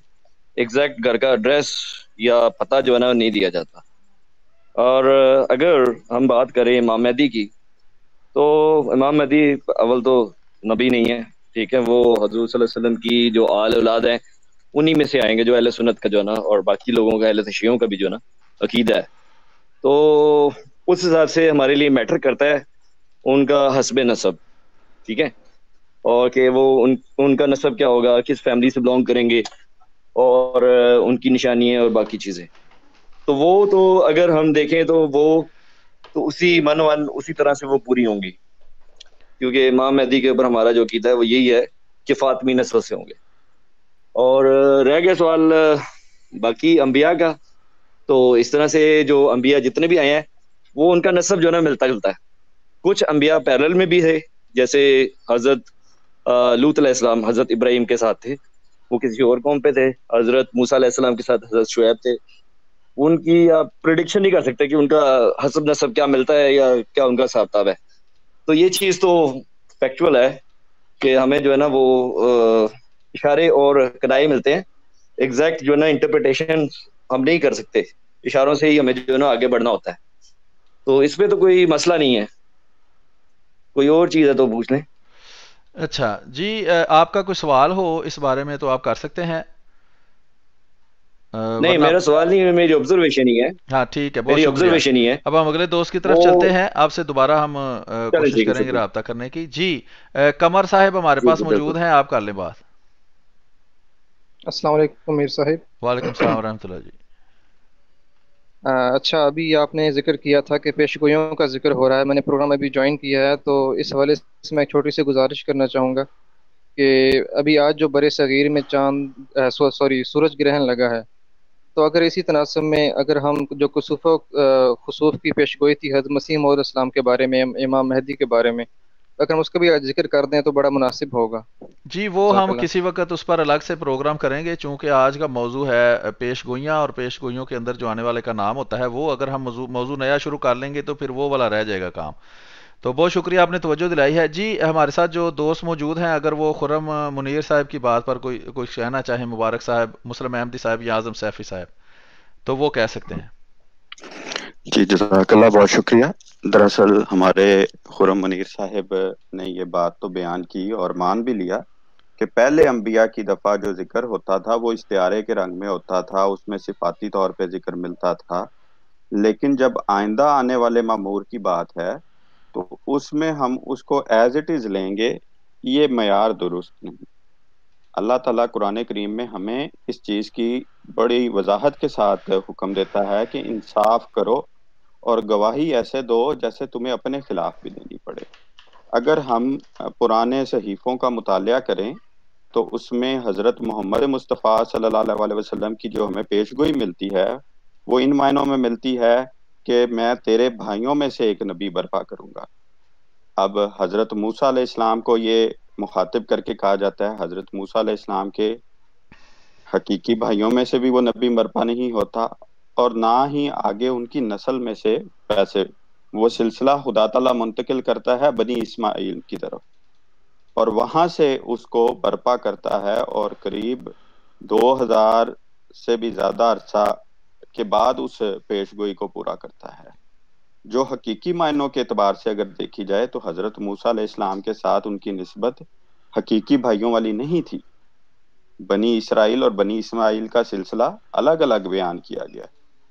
ایگزیکٹ گھر کا ایڈریس یا پتہ جو ہے نا نہیں دیا جاتا. اور اگر ہم بات کریں امام مہدی کی، تو امام مہدی اول تو نبی نہیں ہے، ٹھیک ہے، وہ حضور صلی اللہ علیہ وسلم کی جو آل اولاد ہیں انہی میں سے آئیں گے، جو اہل سنت کا جو ہے نا اور باقی لوگوں کا اہل شیعوں کا بھی جو ہے نا عقیدہ ہے. تو اس حساب سے ہمارے لیے میٹر کرتا ہے ان کا حسب نسب، ٹھیک ہے، اور کہ وہ ان کا نسب کیا ہوگا، کس فیملی سے بلونگ کریں گے، اور ان کی نشانی ہے اور باقی چیزیں. تو وہ تو اگر ہم دیکھیں تو وہ تو اسی من اسی طرح سے وہ پوری ہوں گی، کیونکہ امام مہدی کے اوپر ہمارا جو عقیدہ ہے وہ یہی ہے کہ فاطمی نسل سے ہوں گے. اور رہ گیا سوال باقی انبیاء کا، تو اس طرح سے جو انبیاء جتنے بھی آئے ہیں وہ ان کا نسب جو ہے نا ملتا جلتا ہے. کچھ انبیاء پیرل میں بھی ہے، جیسے حضرت لوط علیہ السلام حضرت ابراہیم کے ساتھ تھے، وہ کسی اور قوم پہ تھے. حضرت موسیٰ علیہ السلام کے ساتھ حضرت شعیب تھے. ان کی آپ پریڈکشن نہیں کر سکتے کہ ان کا حسب نسب کیا ملتا ہے یا کیا ان کا حساب کتاب ہے. تو یہ چیز تو فیکچول ہے کہ ہمیں جو ہے نا وہ اشارے اور کنائے ملتے ہیں، ایگزیکٹ جو ہے نا انٹرپریٹیشن ہم نہیں کر سکتے، اشاروں سے ہی ہمیں جو ہے نا آگے بڑھنا ہوتا ہے. تو اس پہ تو کوئی مسئلہ نہیں ہے، کوئی اور چیز ہے تو پوچھ لیں. اچھا جی، آپ کا کوئی سوال ہو اس بارے میں تو آپ کر سکتے ہیں، نہیں ورنہ میرا سوال نہیں ہے، میری آبزرویشن ہی ہے، ہاں ٹھیک ہے، بہت میری شکریہ. آبزرویشن ہی ہے اب ہم اگلے دوست کی طرف وہ. چلتے ہیں، آپ سے دوبارہ ہم چلیں کوشش ٹھیک ہے، کریں گے شکریہ. رابطہ کرنے کی. جی قمر صاحب ہمارے جی پاس جی بالکل. موجود ہیں، آپ کر لیں بات. السلام علیکم میر صاحب. وعلیکم السلام ورحمۃ اللہ جی. اچھا، ابھی آپ نے ذکر کیا تھا کہ پیش گوئیوں کا ذکر ہو رہا ہے، میں نے پروگرام ابھی جوائن کیا ہے، تو اس حوالے سے میں ایک چھوٹی سی گزارش کرنا چاہوں گا کہ ابھی آج جو بر صغیر میں سورج گرہن لگا ہے، تو اگر اسی تناسب میں اگر ہم جو کسوف و خسوف کی پیش گوئی تھی حضرت مسیح موعود اسلام کے بارے میں، امام مہدی کے بارے میں، اگر ہم اس کا بھی ذکر کر دیں تو بڑا مناسب ہوگا. جی وہ جزاک ہم اللہ. کسی وقت اس پر الگ سے پروگرام کریں گے، چونکہ آج کا موضوع ہے پیش گوئیاں، اور پیش گوئیوں کے اندر جو آنے والے کا نام ہوتا ہے وہ اگر ہم موضوع نیا شروع کر لیں گے تو پھر وہ والا رہ جائے گا کام. تو بہت شکریہ، آپ نے توجہ دلائی ہے. جی ہمارے ساتھ جو دوست موجود ہیں، اگر وہ خرم منیر صاحب کی بات پر کوئی کہنا چاہیں، مبارک صاحب، مسلم احمدی صاحب یا اعظم سیفی صاحب، تو وہ کہہ سکتے ہیں. جی جزاک اللہ، بہت شکریہ. دراصل ہمارے خرم منیر صاحب نے یہ بات تو بیان کی اور مان بھی لیا کہ پہلے انبیاء کی دفعہ جو ذکر ہوتا تھا وہ استعارے کے رنگ میں ہوتا تھا، اس میں صفاتی طور پہ ذکر ملتا تھا. لیکن جب آئندہ آنے والے مامور کی بات ہے تو اس میں ہم اس کو ایز اٹ از لیں گے، یہ معیار درست نہیں. اللہ تعالیٰ قرآن کریم میں ہمیں اس چیز کی بڑی وضاحت کے ساتھ حکم دیتا ہے کہ انصاف کرو اور گواہی ایسے دو جیسے تمہیں اپنے خلاف بھی دینی پڑے. اگر ہم پرانے صحیفوں کا مطالعہ کریں تو اس میں حضرت محمد مصطفیٰ صلی اللہ علیہ وسلم کی جو ہمیں پیش گوئی ملتی ہے وہ ان معنوں میں ملتی ہے کہ میں تیرے بھائیوں میں سے ایک نبی برپا کروں گا. اب حضرت موسیٰ علیہ السلام کو یہ مخاطب کر کے کہا جاتا ہے حضرت موسیٰ علیہ السلام کے حقیقی بھائیوں میں سے بھی وہ نبی برپا نہیں ہوتا، اور نہ ہی آگے ان کی نسل میں سے ویسے وہ سلسلہ خدا تعالیٰ منتقل کرتا ہے بنی اسماعیل کی طرف، اور وہاں سے اس کو برپا کرتا ہے، اور قریب 2000 سے بھی زیادہ عرصہ کے بعد اس پیش گوئی کو پورا کرتا ہے. جو حقیقی معنوں کے اعتبار سے اگر دیکھی جائے تو حضرت موسیٰ علیہ السلام کے ساتھ ان کی نسبت حقیقی بھائیوں والی نہیں تھی. بنی اسرائیل اور بنی اسماعیل کا سلسلہ الگ الگ بیان کیا گیا،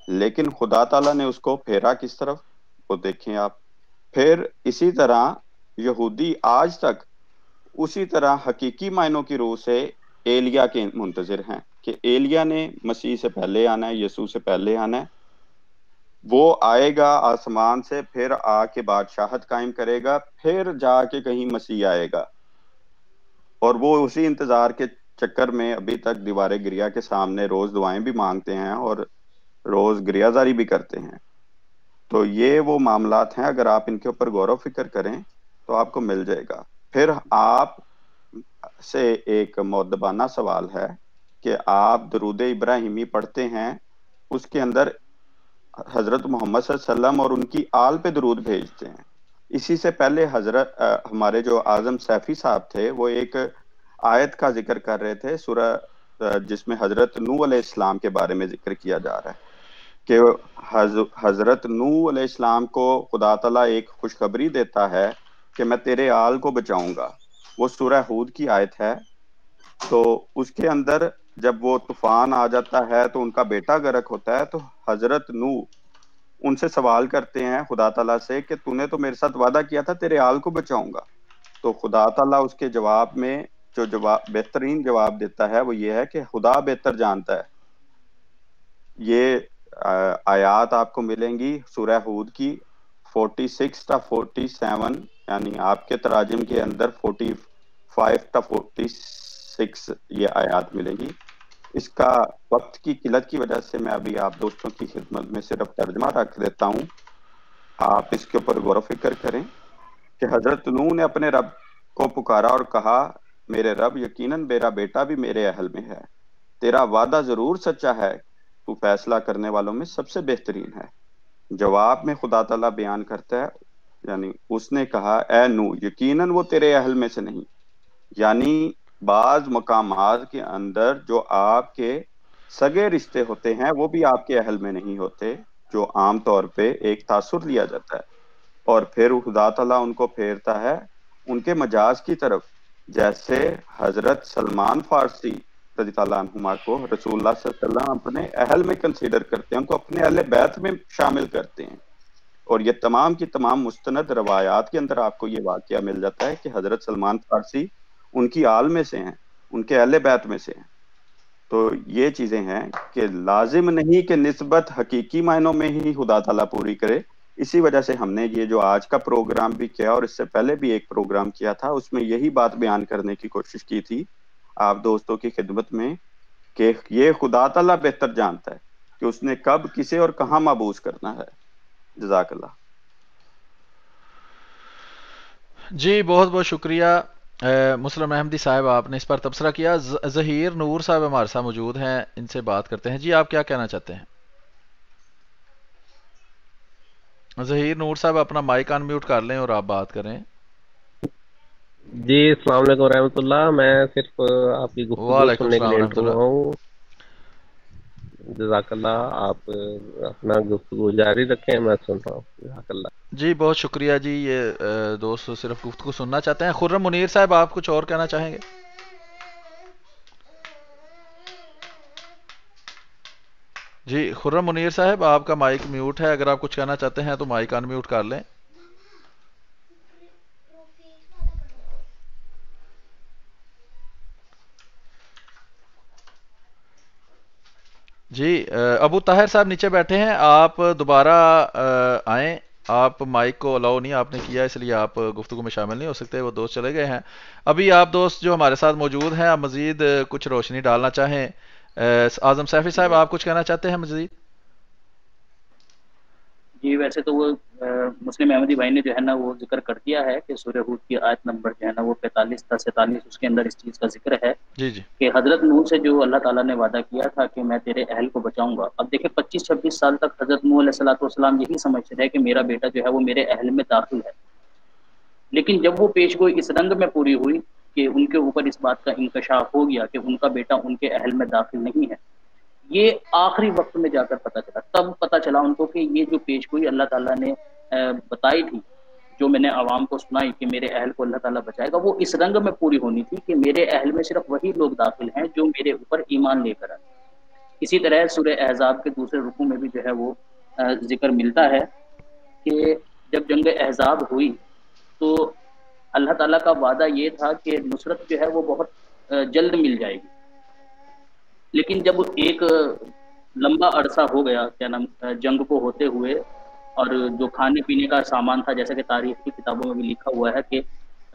لیکن خدا تعالیٰ نے اس کو پھیرا کس طرف وہ دیکھیں آپ. پھر اسی طرح یہودی آج تک اسی طرح حقیقی معنوں کی روح سے ایلیا کے منتظر ہیں کہ ایلیا نے مسیح سے پہلے آنا ہے، یسوع سے پہلے آنا ہے، وہ آئے گا آسمان سے، پھر آ کے بادشاہت قائم کرے گا، پھر جا کے کہیں مسیح آئے گا، اور وہ اسی انتظار کے چکر میں ابھی تک دیوار گریہ کے سامنے روز دعائیں بھی مانگتے ہیں اور روز گریہ زاری بھی کرتے ہیں. تو یہ وہ معاملات ہیں، اگر آپ ان کے اوپر غور و فکر کریں تو آپ کو مل جائے گا. پھر آپ سے ایک مؤدبانہ سوال ہے کہ آپ درود ابراہیمی پڑھتے ہیں، اس کے اندر حضرت محمد صلی اللہ علیہ وسلم اور ان کی آل پہ درود بھیجتے ہیں. اسی سے پہلے حضرت ہمارے جو اعظم سیفی صاحب تھے وہ ایک آیت کا ذکر کر رہے تھے سورہ جس میں حضرت نوح علیہ السلام کے بارے میں ذکر کیا جا رہا ہے کہ حضرت نوح علیہ السلام کو خدا تعالیٰ ایک خوشخبری دیتا ہے کہ میں تیرے آل کو بچاؤں گا. وہ سورہ ہود کی آیت ہے. تو اس کے اندر جب وہ طوفان آ جاتا ہے تو ان کا بیٹا غرق ہوتا ہے، تو حضرت نوح ان سے سوال کرتے ہیں خدا تعالیٰ سے کہ تو نے تو میرے ساتھ وعدہ کیا تھا تیرے آل کو بچاؤں گا. تو خدا تعالیٰ اس کے جواب میں جو بہترین جواب دیتا ہے وہ یہ ہے کہ خدا بہتر جانتا ہے. یہ آیات آپ کو ملیں گی سورہ ہود کی 46 تا 47، یعنی آپ کے تراجم کے اندر 45 تا 46 یہ آیات ملیں گی. اس کا وقت کی قلت کی وجہ سے میں ابھی آپ دوستوں کی خدمت میں صرف ترجمہ رکھ دیتا ہوں. آپ اس کے اوپر غور و فکر کریں کہ حضرت نوح نے اپنے رب کو پکارا اور کہا میرے رب یقیناً میرا بیٹا بھی میرے اہل میں ہے، تیرا وعدہ ضرور سچا ہے، تو فیصلہ کرنے والوں میں سب سے بہترین ہے. جواب میں خدا تعالیٰ بیان کرتا ہے، یعنی اس نے کہا اے نوح یقیناً وہ تیرے اہل میں سے نہیں. یعنی بعض مقامات کے اندر جو آپ کے سگے رشتے ہوتے ہیں وہ بھی آپ کے اہل میں نہیں ہوتے، جو عام طور پہ ایک تاثر لیا جاتا ہے، اور پھر خدا تعالیٰ ان کو پھیرتا ہے ان کے مجاز کی طرف. جیسے حضرت سلمان فارسی رضی اللہ عنہما کو رسول اللہ صلی اللہ علیہ وسلم اپنے اہل میں کنسیڈر کرتے ہیں، ان کو اپنے اہل بیت میں شامل کرتے ہیں. اور یہ تمام کی تمام مستند روایات کے اندر آپ کو یہ واقعہ مل جاتا ہے کہ حضرت سلمان فارسی ان کی آل میں سے ہیں، ان کے اہل بیت میں سے ہیں. تو یہ چیزیں ہیں کہ لازم نہیں کہ نسبت حقیقی معنوں میں ہی خدا تعالیٰ پوری کرے. اسی وجہ سے ہم نے یہ جو آج کا پروگرام بھی کیا اور اس سے پہلے بھی ایک پروگرام کیا تھا، اس میں یہی بات بیان کرنے کی کوشش کی تھی آپ دوستوں کی خدمت میں کہ یہ خدا تعالیٰ بہتر جانتا ہے کہ اس نے کب کسے اور کہاں مبعوث کرنا ہے. جزاک اللہ. جی بہت بہت شکریہ مسلم احمدی صاحب، آپ نے اس پر تبصرہ کیا. ظہیر نور صاحب ہمارے ساتھ موجود ہیں، ان سے بات کرتے ہیں. جی آپ کیا کہنا چاہتے ہیں؟ ظہیر نور صاحب اپنا مائک آن میوٹ کر لیں اور آپ بات کریں. جی السلام علیکم ورحمۃ اللہ. میں صرف آپ کی گفتگو وعلیکم سننے کے السلام لیے ورحمۃ انٹر ہوا اللہ. ہوں. جزاک اللہ. آپ اپنا گفتگو جاری رکھیں، میں سن رہا ہوں. جزاک اللہ. جی بہت شکریہ. جی یہ دوست صرف گفتگو سننا چاہتے ہیں. خرم منیر صاحب آپ کچھ اور کہنا چاہیں گے؟ جی خرم منیر صاحب آپ کا مائک میوٹ ہے، اگر آپ کچھ کہنا چاہتے ہیں تو مائک ان میوٹ کر لیں. جی ابو طاہر صاحب نیچے بیٹھے ہیں، آپ دوبارہ آئیں. آپ مائک کو الاؤ نہیں آپ نے کیا، اس لیے آپ گفتگو میں شامل نہیں ہو سکتے. وہ دوست چلے گئے ہیں. ابھی آپ دوست جو ہمارے ساتھ موجود ہیں، آپ مزید کچھ روشنی ڈالنا چاہیں. اعظم سیفی صاحب آپ کچھ کہنا چاہتے ہیں مزید؟ جی ویسے تو وہ مسلم احمدی بھائی نے جو ہے نا وہ ذکر کر دیا ہے کہ سورہ ہود کی آیت نمبر جو ہے نا وہ 45 تا 47 اس کے اندر اس چیز کا ذکر ہے جی جی کہ حضرت نوح سے جو اللہ تعالیٰ نے وعدہ کیا تھا کہ میں تیرے اہل کو بچاؤں گا. اب دیکھیں 25-26 سال تک حضرت نوح علیہ السلام یہی سمجھتے رہے کہ میرا بیٹا جو ہے وہ میرے اہل میں داخل ہے. لیکن جب وہ پیش گوئی اس رنگ میں پوری ہوئی کہ ان کے اوپر اس بات کا انکشاف ہو گیا کہ ان کا بیٹا ان کے اہل میں داخل نہیں ہے، یہ آخری وقت میں جا کر پتہ چلا. تب پتہ چلا ان کو کہ یہ جو پیش گوئی اللہ تعالیٰ نے بتائی تھی، جو میں نے عوام کو سنائی کہ میرے اہل کو اللہ تعالیٰ بچائے گا، وہ اس رنگ میں پوری ہونی تھی کہ میرے اہل میں صرف وہی لوگ داخل ہیں جو میرے اوپر ایمان لے کر آئے. اسی طرح سورہ احزاب کے دوسرے رکوع میں بھی جو ہے وہ ذکر ملتا ہے کہ جب جنگ احزاب ہوئی تو اللہ تعالیٰ کا وعدہ یہ تھا کہ نصرت جو ہے وہ بہت جلد مل جائے گی. لیکن جب ایک لمبا عرصہ ہو گیا کیا نام جنگ کو ہوتے ہوئے، اور جو کھانے پینے کا سامان تھا، جیسا کہ تاریخ کی کتابوں میں بھی لکھا ہوا ہے کہ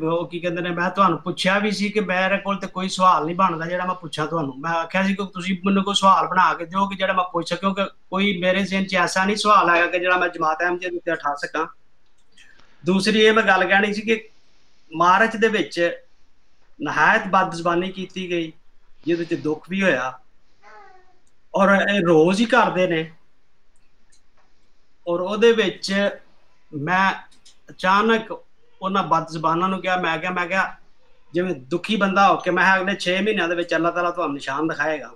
ਉਹ ਕੀ ਕਹਿੰਦੇ ਨੇ, ਮੈਂ ਤੁਹਾਨੂੰ ਪੁੱਛਿਆ ਵੀ ਸੀ ਕਿ ਮੇਰੇ ਕੋਲ ਤੇ ਕੋਈ ਸਵਾਲ ਨਹੀਂ ਬਣਦਾ ਜਿਹੜਾ ਮੈਂ ਪੁੱਛਾਂ ਤੁਹਾਨੂੰ। ਮੈਂ ਆਖਿਆ ਸੀ ਕਿ ਤੁਸੀਂ ਮੈਨੂੰ ਕੋਈ ਸਵਾਲ ਬਣਾ ਕੇ ਦਿਓ ਕਿ ਜਿਹੜਾ ਮੈਂ ਪੁੱਛ ਸਕਾਂ, ਕਿਉਂਕਿ ਕੋਈ ਮੇਰੇ ਜ਼ਿਹਨ 'ਚ ਐਸਾ ਨਹੀਂ ਸਵਾਲ ਆਇਆ ਕਿ ਜਿਹੜਾ ਮੈਂ ਜਮਾਤ ਅਹਿਮਦੀਆ ਦੇ ਉੱਤੇ ਉਠਾ ਸਕਾਂ। ਦੂਸਰੀ ਇਹ ਮੈਂ ਗੱਲ ਕਹਿਣੀ ਸੀ ਕਿ ਮਾਰਚ ਦੇ ਵਿੱਚ ਨਹਾਇਤ ਬਦਜ਼ਬਾਨੀ ਕੀਤੀ ਗਈ, ਜਿਹਦੇ 'ਚ ਦੁੱਖ ਵੀ ਹੋਇਆ, ਔਰ ਇਹ ਰੋਜ਼ ਹੀ ਕਰਦੇ ਨੇ। ਔਰ ਉਹਦੇ ਵਿੱਚ ਮੈਂ ਅਚਾਨਕ ਉਹਨਾਂ ਬਦਜ਼ਬਾਨਾਂ ਨੂੰ ਕਿਹਾ, ਮੈਂ ਕਿਹਾ ਜਿਵੇਂ ਦੁਖੀ ਬੰਦਾ ਹੋ ਕੇ, ਮੈਂ ਅਗਲੇ 6 ਮਹੀਨਿਆਂ ਦੇ ਵਿੱਚ ਅੱਲਾਹ ਤਾਲਾ ਤੁਹਾਨੂੰ ਨਿਸ਼ਾਨ ਦਿਖਾਏਗਾ,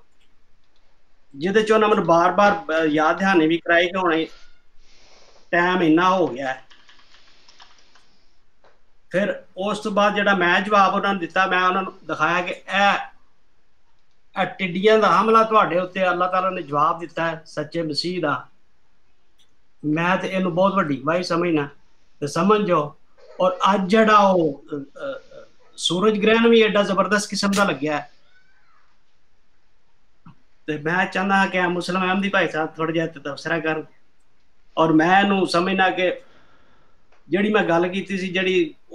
ਜਿਹਦੇ 'ਚ ਉਹਨਾਂ ਮੈਨੂੰ ਬਾਰ-ਬਾਰ ਯਾਦ ਦਹਾਨੀ ਵੀ ਕਰਾਈ ਕਿ ਹੁਣ ਟਾਈਮ ਇੰਨਾ ਹੋ ਗਿਆ, ਫਿਰ ਉਸ ਤੋਂ ਬਾਅਦ ਜਿਹੜਾ ਮੈਂ ਜਵਾਬ ਉਹਨਾਂ ਨੂੰ ਦਿੱਤਾ, ਮੈਂ ਉਹਨਾਂ ਨੂੰ ਦਿਖਾਇਆ ਕਿ ਇਹ ਟਿੱਡੀਆਂ ਦਾ ਹਮਲਾ ਤੁਹਾਡੇ ਉੱਤੇ ਅੱਲਾਹ ਤਾਲਾ ਨੇ ਜਵਾਬ ਦਿੱਤਾ ਹੈ ਸੱਚੇ ਮਸੀਹ ਦਾ। ਮੈਂ ਤੇ ਇਹਨੂੰ ਬਹੁਤ ਵੱਡੀ ਵਾਹੀ ਸਮਝਣਾ ਤੇ ਸਮਝ ਜਾਓ। ਔਰ ਅੱਜ ਜਿਹੜਾ ਉਹ ਸੂਰਜ ਗ੍ਰਹਿਣ ਵੀ ਐਡਾ ਜ਼ਬਰਦਸਤ ਕਿਸਮ ਦਾ ਲੱਗਿਆ ਹੈ, ਤੇ ਮੈਂ ਚਾਹੁੰਦਾ ਕਿ ਮੁਸਲਮ ਅਹਿਮਦੀ ਭਾਈ ਸਾਹਿਬ ਥੋੜਾ ਜਿਹਾ ਤਬਸਰਾ ਕਰਨ, ਔਰ ਮੈਂ ਇਹਨੂੰ ਸਮਝਣਾ ਕਿ ਜਿਹੜੀ ਮੈਂ ਗੱਲ ਕੀਤੀ ਸੀ ਜਿਹੜੀ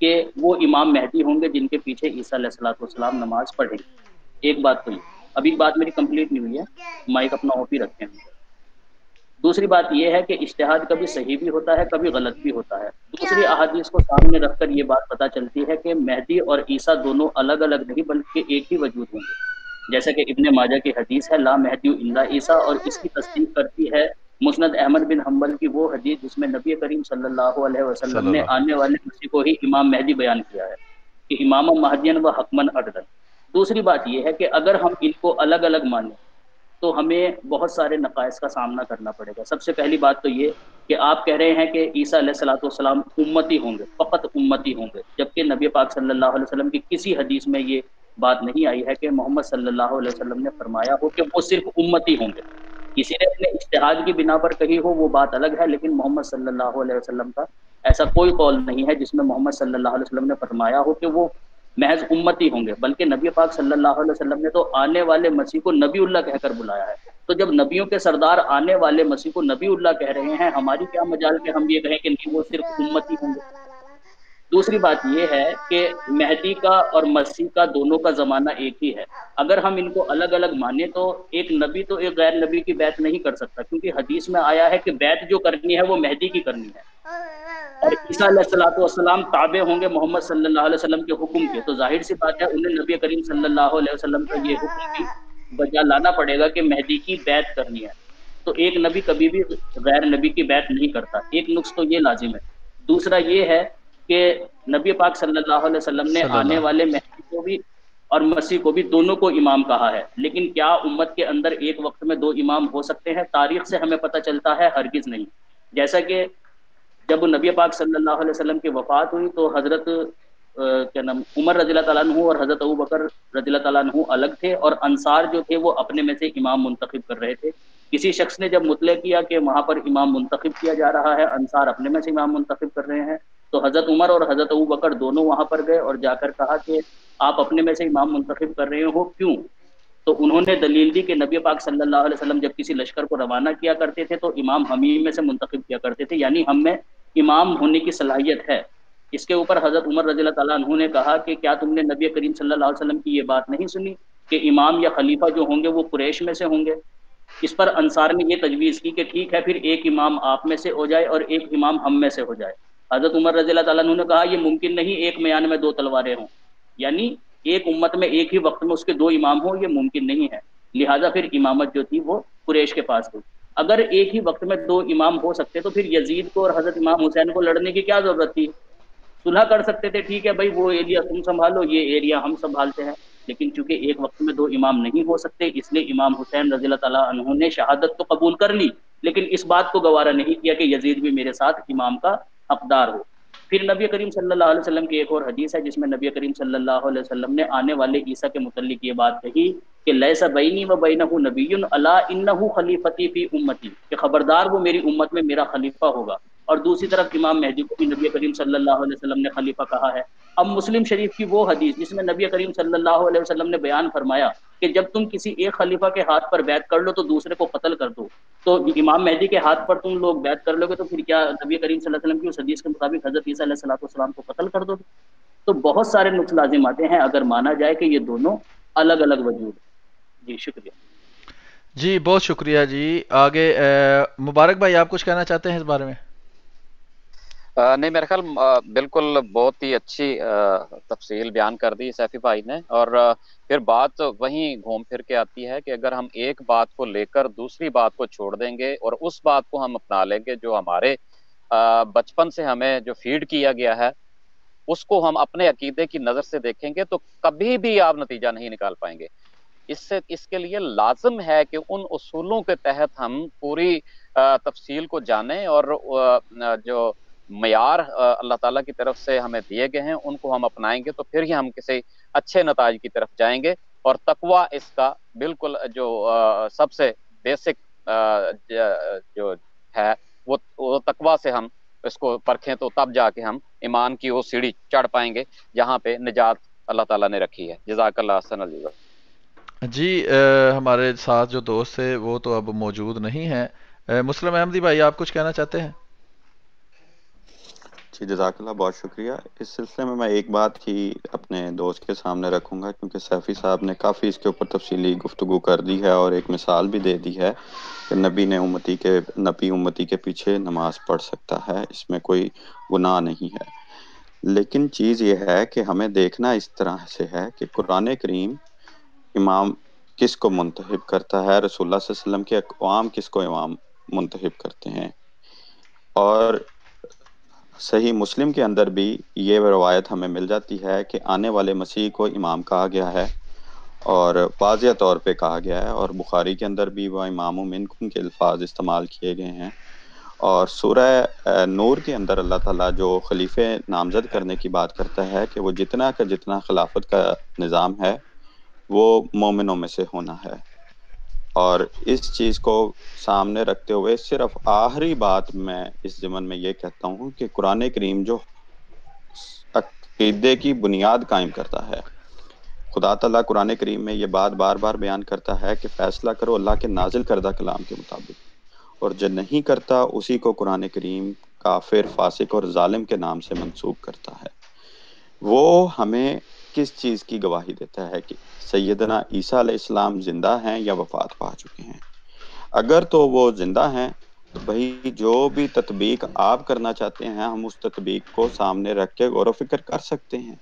کہ وہ امام مہدی ہوں گے جن کے پیچھے عیسیٰ علیہ السلام نماز پڑھیں گے. ایک بات تو یہ، ابھی بات میری کمپلیٹ نہیں ہوئی ہے، مائک اپنا آف ہی رکھیں. دوسری بات یہ ہے کہ اجتہاد کبھی صحیح بھی ہوتا ہے، کبھی غلط بھی ہوتا ہے. دوسری احادیث کو سامنے رکھ کر یہ بات پتہ چلتی ہے کہ مہدی اور عیسیٰ دونوں الگ الگ نہیں بلکہ ایک ہی وجود ہوں گے. جیسا کہ ابن ماجہ کی حدیث ہے لا مہدی الا عیسیٰ، اور اس کی تصدیق کرتی ہے مسند احمد بن حنبل کی وہ حدیث جس میں نبی کریم صلی اللہ علیہ وسلم نے آنے والے مسیح کو ہی امام مہدی بیان کیا ہے کہ امام مہدین و حکمن عدل. دوسری بات یہ ہے کہ اگر ہم ان کو الگ الگ مانیں تو ہمیں بہت سارے نقائص کا سامنا کرنا پڑے گا. سب سے پہلی بات تو یہ کہ آپ کہہ رہے ہیں کہ عیسیٰ علیہ السلام امتی ہوں گے، فقط امتی ہوں گے، جبکہ نبی پاک صلی اللہ علیہ وسلم کی کسی حدیث میں یہ بات نہیں آئی ہے کہ محمد صلی اللہ علیہ وسلم نے فرمایا ہو کہ وہ صرف امتی ہوں گے. کسی نے اپنے اجتہاد کی بنا پر کہی ہو وہ بات الگ ہے، لیکن محمد صلی اللہ علیہ وسلم کا ایسا کوئی قول نہیں ہے جس میں محمد صلی اللہ علیہ وسلم نے فرمایا ہو کہ وہ محض امتی ہوں گے. بلکہ نبی پاک صلی اللہ علیہ وسلم نے تو آنے والے مسیح کو نبی اللہ کہہ کر بلایا ہے. تو جب نبیوں کے سردار آنے والے مسیح کو نبی اللہ کہہ رہے ہیں، ہماری کیا مجال کہ ہم یہ کہیں کہ نہیں وہ صرف امتی ہوں گے. دوسری بات یہ ہے کہ مہدی کا اور مسیح کا دونوں کا زمانہ ایک ہی ہے. اگر ہم ان کو الگ الگ مانیں تو ایک نبی تو ایک غیر نبی کی بیعت نہیں کر سکتا، کیونکہ حدیث میں آیا ہے کہ بیعت جو کرنی ہے وہ مہدی کی کرنی ہے. اور عیسیٰ علیہ السلام تابع ہوں گے محمد صلی اللہ علیہ وسلم کے حکم کے، تو ظاہر سی بات ہے انہیں نبی کریم صلی اللہ علیہ وسلم کا یہ حکم بھی بجا لانا پڑے گا کہ مہدی کی بیعت کرنی ہے. تو ایک نبی کبھی بھی غیر نبی کی بیعت نہیں کرتا. ایک نقص تو یہ لازم ہے. دوسرا یہ ہے کہ نبی پاک صلی اللہ علیہ وسلم نے آنے والے مہدی کو بھی اور مسیح کو بھی دونوں کو امام کہا ہے. لیکن کیا امت کے اندر ایک وقت میں دو امام ہو سکتے ہیں؟ تاریخ سے ہمیں پتہ چلتا ہے ہرگز نہیں. جیسا کہ جب نبی پاک صلی اللہ علیہ وسلم کی وفات ہوئی تو حضرت کیا نام عمر رضی اللہ تعالیٰ عنہ اور حضرت ابو بکر رضی اللہ تعالیٰ عنہ الگ تھے، اور انصار جو تھے وہ اپنے میں سے امام منتخب کر رہے تھے. کسی شخص نے جب مطلع کیا کہ وہاں پر امام منتخب کیا جا رہا ہے، انصار اپنے میں سے امام منتخب کر رہے ہیں، تو حضرت عمر اور حضرت ابو بکر دونوں وہاں پر گئے اور جا کر کہا کہ آپ اپنے میں سے امام منتخب کر رہے ہو، کیوں؟ تو انہوں نے دلیل دی کہ نبی پاک صلی اللہ علیہ وسلم جب کسی لشکر کو روانہ کیا کرتے تھے تو امام ہمیں میں سے منتخب کیا کرتے تھے، یعنی ہم میں امام ہونے کی صلاحیت ہے. اس کے اوپر حضرت عمر رضی اللہ تعالیٰ عنہ نے کہا کہ کیا تم نے نبی کریم صلی اللہ علیہ وسلم کی یہ بات نہیں سنی کہ امام یا خلیفہ جو ہوں گے وہ قریش میں سے ہوں گے؟ اس پر انصار نے یہ تجویز کی کہ ٹھیک ہے پھر ایک امام آپ میں سے ہو جائے اور ایک امام ہم میں سے ہو جائے. حضرت عمر رضی اللہ تعالیٰ عنہ نے کہا یہ ممکن نہیں، ایک میان میں دو تلواریں ہوں، یعنی ایک امت میں ایک ہی وقت میں اس کے دو امام ہوں، یہ ممکن نہیں ہے. لہٰذا پھر امامت جو تھی وہ قریش کے پاس گئی. اگر ایک ہی وقت میں دو امام ہو سکتے تو پھر یزید کو اور حضرت امام حسین کو لڑنے کی کیا ضرورت تھی؟ صلح کر سکتے تھے، ٹھیک ہے بھائی وہ ایریا تم سنبھالو، یہ ایریا ہم سنبھالتے ہیں. لیکن چونکہ ایک وقت میں دو امام نہیں ہو سکتے، اس لیے امام حسین رضی اللہ تعالیٰ عنہ نے شہادت تو قبول کر لی، لیکن اس بات کو گوارا نہیں کیا کہ یزید بھی میرے ساتھ امام کا حقدار ہو. پھر نبی کریم صلی اللہ علیہ وسلم کی ایک اور حدیث ہے جس میں نبی کریم صلی اللہ علیہ وسلم نے آنے والے عیسیٰ کے متعلق یہ بات کہی کہ لیس بینی و بینہ نبی الا انہ خلیفتی فی امتی، کہ خبردار وہ میری امت میں میرا خلیفہ ہوگا. اور دوسری طرف امام مہدی کو بھی نبی کریم صلی اللہ علیہ وسلم نے خلیفہ کہا ہے. اب مسلم شریف کی وہ حدیث جس میں نبی کریم صلی اللہ علیہ وسلم نے بیان فرمایا کہ جب تم کسی ایک خلیفہ کے ہاتھ پر بیعت کر لو تو دوسرے کو قتل کر دو، تو امام مہدی کے ہاتھ پر تم لوگ بیعت کر لو گے تو پھر کیا نبی کریم صلی اللہ علیہ وسلم کی اس حدیث کے مطابق حضرت عیسیٰ علیہ السلام کو قتل کر دو گے؟ تو بہت سارے نقص لازم آتے ہیں اگر مانا جائے کہ یہ دونوں الگ الگ وجود ہیں. جی شکریہ. جی بہت شکریہ جی. آگے مبارک بھائی آپ کچھ کہنا چاہتے ہیں اس بارے میں؟ نہیں میرے خیال بالکل بہت ہی اچھی تفصیل بیان کر دی سیفی بھائی نے، اور پھر بات وہیں گھوم پھر کے آتی ہے کہ اگر ہم ایک بات کو لے کر دوسری بات کو چھوڑ دیں گے اور اس بات کو ہم اپنا لیں گے جو ہمارے بچپن سے ہمیں جو فیڈ کیا گیا ہے اس کو ہم اپنے عقیدے کی نظر سے دیکھیں گے تو کبھی بھی آپ نتیجہ نہیں نکال پائیں گے. اس کے لیے لازم ہے کہ ان اصولوں کے تحت ہم پوری تفصیل کو جانیں اور جو معیار اللہ تعالیٰ کی طرف سے ہمیں دیے گئے ہیں ان کو ہم اپنائیں گے تو پھر ہی ہم کسی اچھے نتائج کی طرف جائیں گے. اور تقویٰ اس کا بالکل جو سب سے بیسک جو ہے وہ تقویٰ سے ہم اس کو پرکھیں تو تب جا کے ہم ایمان کی وہ سیڑھی چڑھ پائیں گے جہاں پہ نجات اللہ تعالیٰ نے رکھی ہے. جزاک اللہ احسن الجزا. جی ہمارے ساتھ جو دوست تھے وہ تو اب موجود نہیں ہیں. مسلم احمدی بھائی آپ کچھ کہنا چاہتے ہیں؟ جی جزاک اللہ، بہت شکریہ۔ اس سلسلے میں ایک بات ہی اپنے دوست کے سامنے رکھوں گا، کیونکہ سیفی صاحب نے کافی اس کے اوپر تفصیلی گفتگو کر دی ہے اور ایک مثال بھی دے دی ہے کہ نبی امتی کے پیچھے نماز پڑھ سکتا ہے، اس میں کوئی گناہ نہیں ہے۔ لیکن چیز یہ ہے کہ ہمیں دیکھنا اس طرح سے ہے کہ قرآن کریم امام کس کو منتخب کرتا ہے، رسول اللہ صلی اللہ علیہ وسلم کے اقوام کس کو امام منتخب کرتے ہیں۔ اور صحیح مسلم کے اندر بھی یہ روایت ہمیں مل جاتی ہے کہ آنے والے مسیح کو امام کہا گیا ہے اور واضح طور پہ کہا گیا ہے، اور بخاری کے اندر بھی وہ امام منکم کے الفاظ استعمال کیے گئے ہیں۔ اور سورہ نور کے اندر اللہ تعالیٰ جو خلیفے نامزد کرنے کی بات کرتا ہے کہ وہ جتنا کا جتنا خلافت کا نظام ہے وہ مومنوں میں سے ہونا ہے، اور اس چیز کو سامنے رکھتے ہوئے صرف آخری بات میں اس ضمن میں یہ کہتا ہوں کہ قرآن کریم جو عقیدے کی بنیاد قائم کرتا ہے، خدا تعالیٰ قرآن کریم میں یہ بات بار بار بیان کرتا ہے کہ فیصلہ کرو اللہ کے نازل کردہ کلام کے مطابق، اور جو نہیں کرتا اسی کو قرآن کریم کافر، فاسق اور ظالم کے نام سے منسوب کرتا ہے۔ وہ ہمیں کس چیز کی گواہی دیتا ہے کہ سیدنا عیسیٰ علیہ السلام زندہ ہیں یا وفات پا چکے ہیں؟ اگر تو وہ زندہ ہیں تو بھائی جو بھی تطبیق آپ کرنا چاہتے ہیں ہم اس تطبیق کو سامنے رکھ کے غور و فکر کر سکتے ہیں،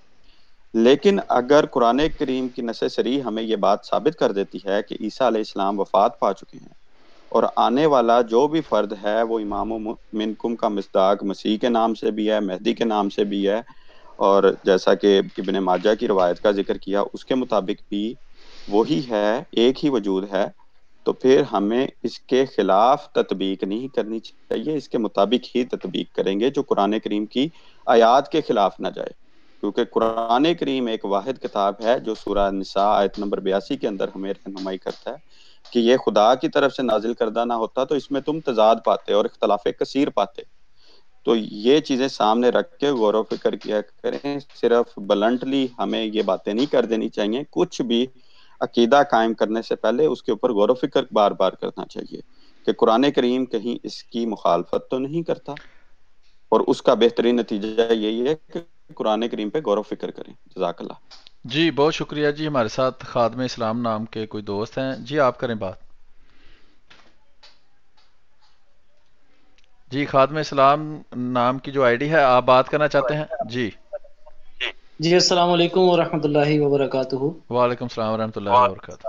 لیکن اگر قرآن کریم کی نص صریح ہمیں یہ بات ثابت کر دیتی ہے کہ عیسیٰ علیہ السلام وفات پا چکے ہیں اور آنے والا جو بھی فرد ہے وہ امام منکم کا مصداق مسیح کے نام سے بھی ہے، مہدی کے نام سے بھی ہے، اور جیسا کہ ابن ماجہ کی روایت کا ذکر کیا اس کے مطابق بھی وہی ہے، ایک ہی وجود ہے، تو پھر ہمیں اس کے خلاف تطبیق نہیں کرنی چاہیے، اس کے مطابق ہی تطبیق کریں گے جو قرآن کریم کی آیات کے خلاف نہ جائے، کیونکہ قرآن کریم ایک واحد کتاب ہے جو سورہ نساء آیت نمبر 82 کے اندر ہمیں رہنمائی کرتا ہے کہ یہ خدا کی طرف سے نازل کردہ نہ ہوتا تو اس میں تم تضاد پاتے اور اختلاف کثیر پاتے۔ تو یہ چیزیں سامنے رکھ کے غور و فکر کیا کریں، صرف بلنٹلی ہمیں یہ باتیں نہیں کر دینی چاہیے، کچھ بھی عقیدہ قائم کرنے سے پہلے اس کے اوپر غور و فکر بار بار کرنا چاہیے کہ قرآن کریم کہیں اس کی مخالفت تو نہیں کرتا، اور اس کا بہترین نتیجہ یہی ہے کہ قرآن کریم پہ غور و فکر کریں۔ جزاک اللہ۔ جی بہت شکریہ جی۔ ہمارے ساتھ خادم اسلام نام کے کوئی دوست ہیں جی، آپ کریں بات۔ جی خادم اسلام نام کی جو آئی ڈی ہے، آپ بات کرنا چاہتے ہیں؟ جی جی السلام علیکم ورحمۃ اللہ وبرکاتہ۔ وعلیکم السلام ورحمۃ اللہ وبرکاتہ۔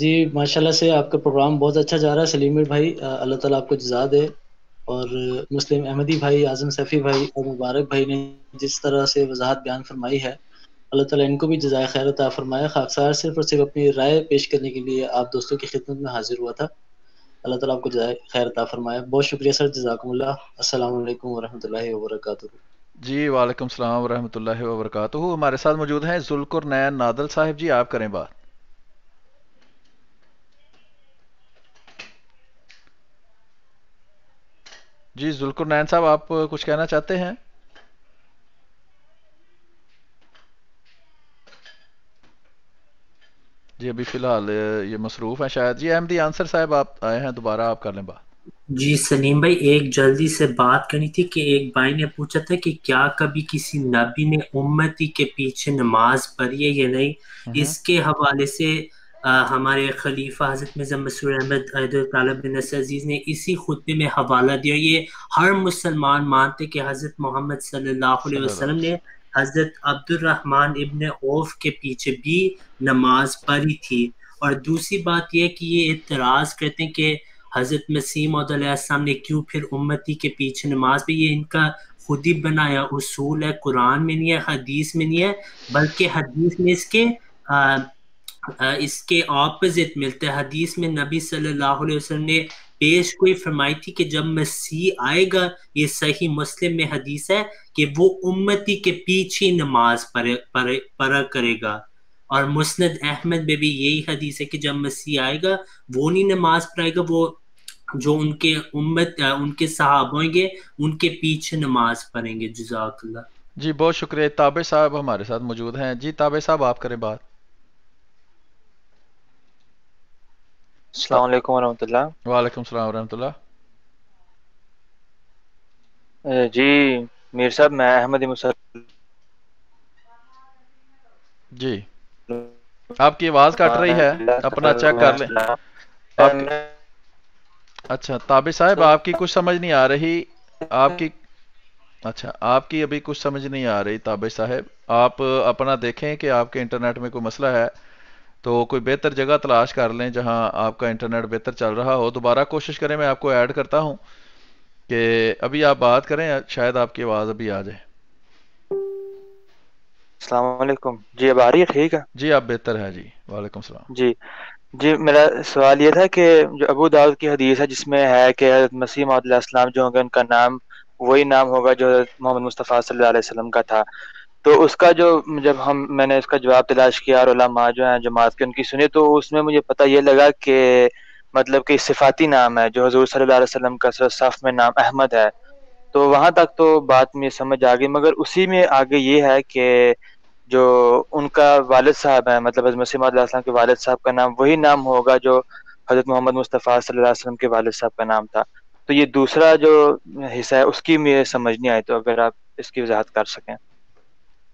جی ماشاءاللہ سے آپ کا پروگرام بہت اچھا جا رہا ہے سلیم بھائی، اللہ تعالیٰ آپ کو جزا دے، اور مسلم احمدی بھائی، اعظم سیفی بھائی اور مبارک بھائی نے جس طرح سے وضاحت بیان فرمائی ہے، اللہ تعالیٰ ان کو بھی جزائے خیر عطا فرمائے۔ خاکسار صرف اور صرف اپنی رائے پیش کرنے کے لیے آپ دوستوں کی خدمت میں حاضر ہوا تھا، اللہ تعالیٰ آپ کو جزائے خیر عطا فرمائے۔ بہت شکریہ سر، جزاکم اللہ۔ السلام علیکم ورحمۃ اللہ وبرکاتہ۔ جی وعلیکم السلام ورحمۃ اللہ وبرکاتہ۔ ہمارے ساتھ موجود ہیں ذوالقرنین نادل صاحب، جی آپ کریں بات۔ جی ذوالقرنین صاحب، آپ کچھ کہنا چاہتے ہیں؟ جی ابھی فی الحال یہ مصروف ہیں شاید۔ جی احمدی آنسر صاحب آپ آئے ہیں دوبارہ، آپ کر لیں بات۔ جی سلیم بھائی، ایک جلدی سے بات کرنی تھی کہ ایک بھائی نے پوچھا تھا کہ کیا کبھی کسی نبی نے امتی کے پیچھے نماز پڑھی ہے یا نہیں۔ اس کے حوالے سے ہمارے خلیفہ حضرت مرزا مسرور احمد طالب بن نصر عزیز نے اسی خطبے میں حوالہ دیا۔ یہ ہر مسلمان مانتے کہ حضرت محمد صلی اللہ علیہ وسلم نے حضرت عبد الرحمن ابن عوف کے پیچھے بھی نماز پڑھی تھی۔ اور دوسری بات یہ کہ یہ اعتراض کرتے ہیں کہ حضرت مسیح موعود علیہ السلام نے کیوں پھر امتی کے پیچھے نماز پہ، یہ ان کا خود ہی بنایا اصول ہے، قرآن میں نہیں ہے، حدیث میں نہیں ہے، بلکہ حدیث میں اس کے اپوزٹ ملتا ہے۔ حدیث میں نبی صلی اللہ علیہ وسلم نے پیش گوئی فرمائی تھی کہ جب مسیح آئے گا، یہ صحیح مسلم میں حدیث ہے کہ وہ امتی کے پیچھے نماز پڑھا کرے گا، اور مسند احمد میں بھی یہی حدیث ہے کہ جب مسیح آئے گا وہ نہیں نماز پڑھائے گا، وہ جو ان کے امت ان کے صحابہ ہوں گے ان کے پیچھے نماز پڑھیں گے۔ جزاک اللہ۔ جی بہت شکریہ۔ تابع صاحب ہمارے ساتھ موجود ہیں، جی تابع صاحب آپ کریں بات۔ السلام علیکم ورحمۃ اللہ۔ وعلیکم السلام ورحمۃ اللہ۔ جی میر صاحب میں احمدی مسلم جی آپ کی آواز کٹ رہی ہے, اپنا چیک کر لیں آپ کی. اچھا تابع صاحب آپ کی کچھ سمجھ نہیں آ رہی, آپ کی اچھا آپ کی ابھی کچھ سمجھ نہیں آ رہی تابع صاحب, آپ اپنا دیکھیں کہ آپ کے انٹرنیٹ میں کوئی مسئلہ ہے تو کوئی بہتر جگہ تلاش کر لیں جہاں آپ کا انٹرنیٹ بہتر چل رہا ہو. دوبارہ کوشش کریں, میں آپ کو ایڈ کرتا ہوں کہ ابھی آپ بات کریں, شاید آپ کی آواز ابھی آ جائے. السلام علیکم. جی اب آ رہی ہے ٹھیک ہے؟ جی آپ بہتر ہے. جی وعلیکم السلام. جی میرا سوال یہ تھا کہ جو ابو داؤد کی حدیث ہے جس میں ہے کہ حضرت مسیح موعود علیہ السلام جو ہوں گے ان کا نام وہی نام ہوگا جو حضرت محمد مصطفیٰ صلی اللہ علیہ وسلم کا تھا, تو اس کا جو جب میں نے اس کا جواب تلاش کیا اور علماء جو ہیں جماعت کے ان کی سنی تو اس میں مجھے پتہ یہ لگا کہ مطلب کہ صفاتی نام ہے جو حضور صلی اللہ علیہ وسلم کا صف میں نام احمد ہے, تو وہاں تک تو بات میں سمجھ آ گئی, مگر اسی میں آگے یہ ہے کہ جو ان کا والد صاحب ہے مطلب حضرت مسیح موعود علیہ السلام کے والد صاحب کا نام وہی نام ہوگا جو حضرت محمد مصطفیٰ صلی اللہ علیہ وسلم کے والد صاحب کا نام تھا. تو یہ دوسرا جو حصہ ہے اس کی مجھے سمجھ نہیں آئی, تو اگر آپ اس کی وضاحت کر سکیں.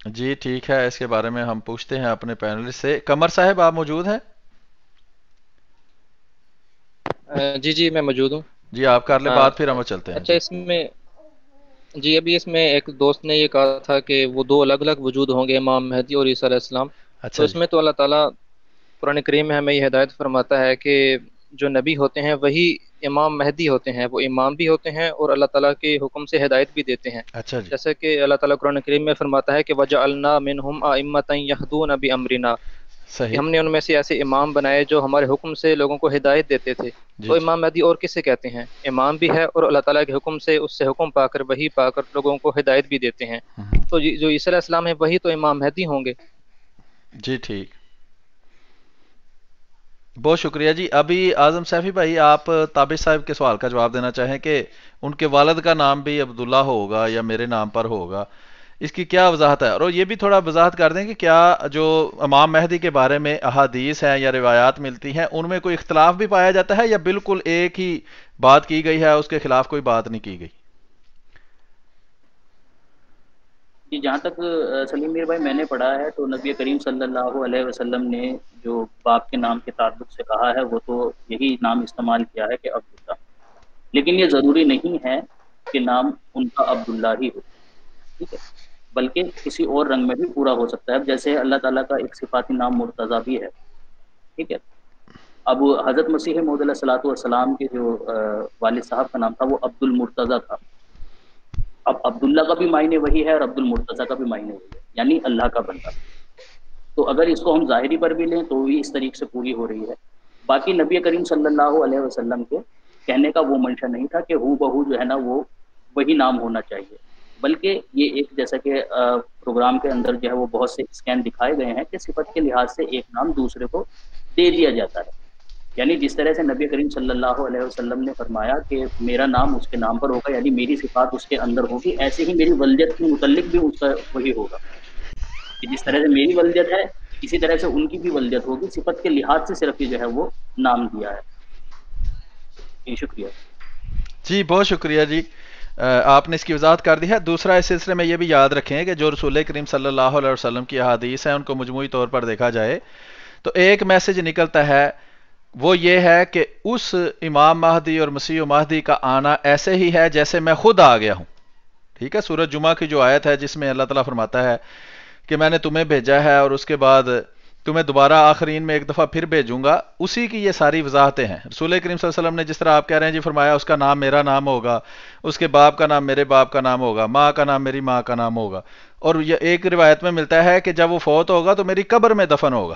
جی ٹھیک ہے, اس کے بارے میں ہم پوچھتے ہیں اپنے پینلسٹ سے. قمر صاحب آپ موجود ہیں؟ جی میں موجود ہوں. جی آپ کر لیں بات, پھر ہم چلتے ہیں. اچھا اس میں جی ابھی اس میں ایک دوست نے یہ کہا تھا کہ وہ دو الگ الگ وجود ہوں گے, امام مہدی اور عیسیٰ علیہ السلام. تو اس میں تو اللہ تعالیٰ قرآن کریم میں ہمیں یہ ہدایت فرماتا ہے کہ جو نبی ہوتے ہیں وہی امام مہدی ہوتے ہیں, وہ امام بھی ہوتے ہیں اور اللہ تعالیٰ کے حکم سے ہدایت بھی دیتے ہیں. اچھا جی. جیسے کہ اللہ تعالیٰ قرآن کریم میں فرماتا ہے کہ وَجَعَلْنَا مِنْهُمْ أَئِمَّةً يَهْدُونَ بِأَمْرِنَا, کہ ہم نے ان میں سے ایسے امام بنائے جو ہمارے حکم سے لوگوں کو ہدایت دیتے تھے. تو امام مہدی اور کسے کہتے ہیں؟ امام بھی ہے اور اللہ تعالیٰ کے حکم سے اس سے حکم پا کر وحی پا کر لوگوں کو ہدایت بھی دیتے ہیں. تو جو عیسیٰ علیہ السلام ہے وہی تو امام مہدی ہوں گے. جی ٹھیک, بہت شکریہ. جی ابھی اعظم سیفی بھائی آپ تابع صاحب کے سوال کا جواب دینا چاہیں کہ ان کے والد کا نام بھی عبداللہ ہوگا یا میرے نام پر ہوگا, اس کی کیا وضاحت ہے؟ اور یہ بھی تھوڑا وضاحت کر دیں کہ کیا جو امام مہدی کے بارے میں احادیث ہیں یا روایات ملتی ہیں ان میں کوئی اختلاف بھی پایا جاتا ہے یا بالکل ایک ہی بات کی گئی ہے, اس کے خلاف کوئی بات نہیں کی گئی؟ جی جہاں تک سلیم میر بھائی میں نے پڑھا ہے تو نبی کریم صلی اللہ علیہ وسلم نے جو باپ کے نام کے تعلق سے کہا ہے وہ تو یہی نام استعمال کیا ہے کہ عبداللہ, لیکن یہ ضروری نہیں ہے کہ نام ان کا عبداللہ ہی ہو, ٹھیک ہے, بلکہ کسی اور رنگ میں بھی پورا ہو سکتا ہے. جیسے اللہ تعالیٰ کا ایک صفاتی نام مرتضیٰ بھی ہے, ٹھیک ہے. اب حضرت مسیح موعود علیہ الصلوۃ والسلام کے جو والد صاحب کا نام تھا وہ عبد المرتضیٰ تھا. اب عبداللہ کا بھی معنی وہی ہے اور عبد المرتضیٰ کا بھی معنی وہی ہے, یعنی اللہ کا بندہ. تو اگر اس کو ہم ظاہری پر بھی لیں تو بھی اس طریقے سے پوری ہو رہی ہے. باقی نبی کریم صلی اللہ علیہ وسلم کے کہنے کا وہ منشا نہیں تھا کہ ہو بہو جو ہے نا وہ وہی نام ہونا چاہیے, بلکہ یہ ایک جیسا کہ پروگرام کے اندر جو ہے وہ بہت سے اسکین دکھائے گئے ہیں کہ صفت کے لحاظ سے ایک نام دوسرے کو دے دیا جاتا ہے. یعنی جس طرح سے نبی کریم صلی اللہ علیہ وسلم نے فرمایا کہ میرا نام اس کے نام پر ہوگا, یعنی میری صفات اس کے اندر ہوگی, ایسے ہی میری ولدیت کے متعلق بھی اس کا وہی ہوگا کہ جس طرح سے میری ولدیت ہے اسی طرح سے ان کی بھی ولدیت ہوگی. صفت کے لحاظ سے صرف یہ جو ہے وہ نام دیا ہے. جی شکریہ. جی بہت شکریہ. جی آپ نے اس کی وضاحت کر دی ہے. دوسرا اس سلسلے میں یہ بھی یاد رکھیں کہ جو رسول کریم صلی اللہ علیہ وسلم کی احادیث ہیں ان کو مجموعی طور پر دیکھا جائے تو ایک میسج نکلتا ہے, وہ یہ ہے کہ اس امام مہدی اور مسیح مہدی کا آنا ایسے ہی ہے جیسے میں خود آ گیا ہوں. ٹھیک ہے, سورۃ جمعہ کی جو آیت ہے جس میں اللہ تعالیٰ فرماتا ہے کہ میں نے تمہیں بھیجا ہے اور اس کے بعد تمہیں دوبارہ آخرین میں ایک دفعہ پھر بھیجوں گا, اسی کی یہ ساری وضاحتیں ہیں. رسول کریم صلی اللہ علیہ وسلم نے جس طرح آپ کہہ رہے ہیں جی فرمایا اس کا نام میرا نام ہوگا, اس کے باپ کا نام میرے باپ کا نام ہوگا, ماں کا نام میری ماں کا نام ہوگا, اور یہ ایک روایت میں ملتا ہے کہ جب وہ فوت ہوگا تو میری قبر میں دفن ہوگا.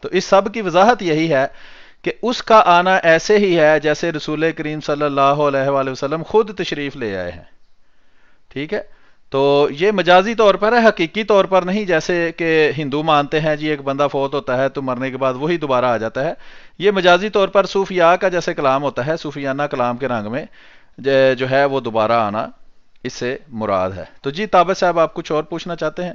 تو اس سب کی وضاحت یہی ہے کہ اس کا آنا ایسے ہی ہے جیسے رسول کریم صلی اللہ علیہ وآلہ وسلم خود تشریف لے آئے ہیں. ٹھیک ہے, تو یہ مجازی طور پر ہے, حقیقی طور پر نہیں جیسے کہ ہندو مانتے ہیں جی ایک بندہ فوت ہوتا ہے تو مرنے کے بعد وہی دوبارہ آ جاتا ہے. یہ مجازی طور پر صوفیاء کا جیسے کلام ہوتا ہے, صوفیانہ کلام کے رنگ میں جو ہے وہ دوبارہ آنا اس سے مراد ہے. تو جی تابع صاحب آپ کچھ اور پوچھنا چاہتے ہیں؟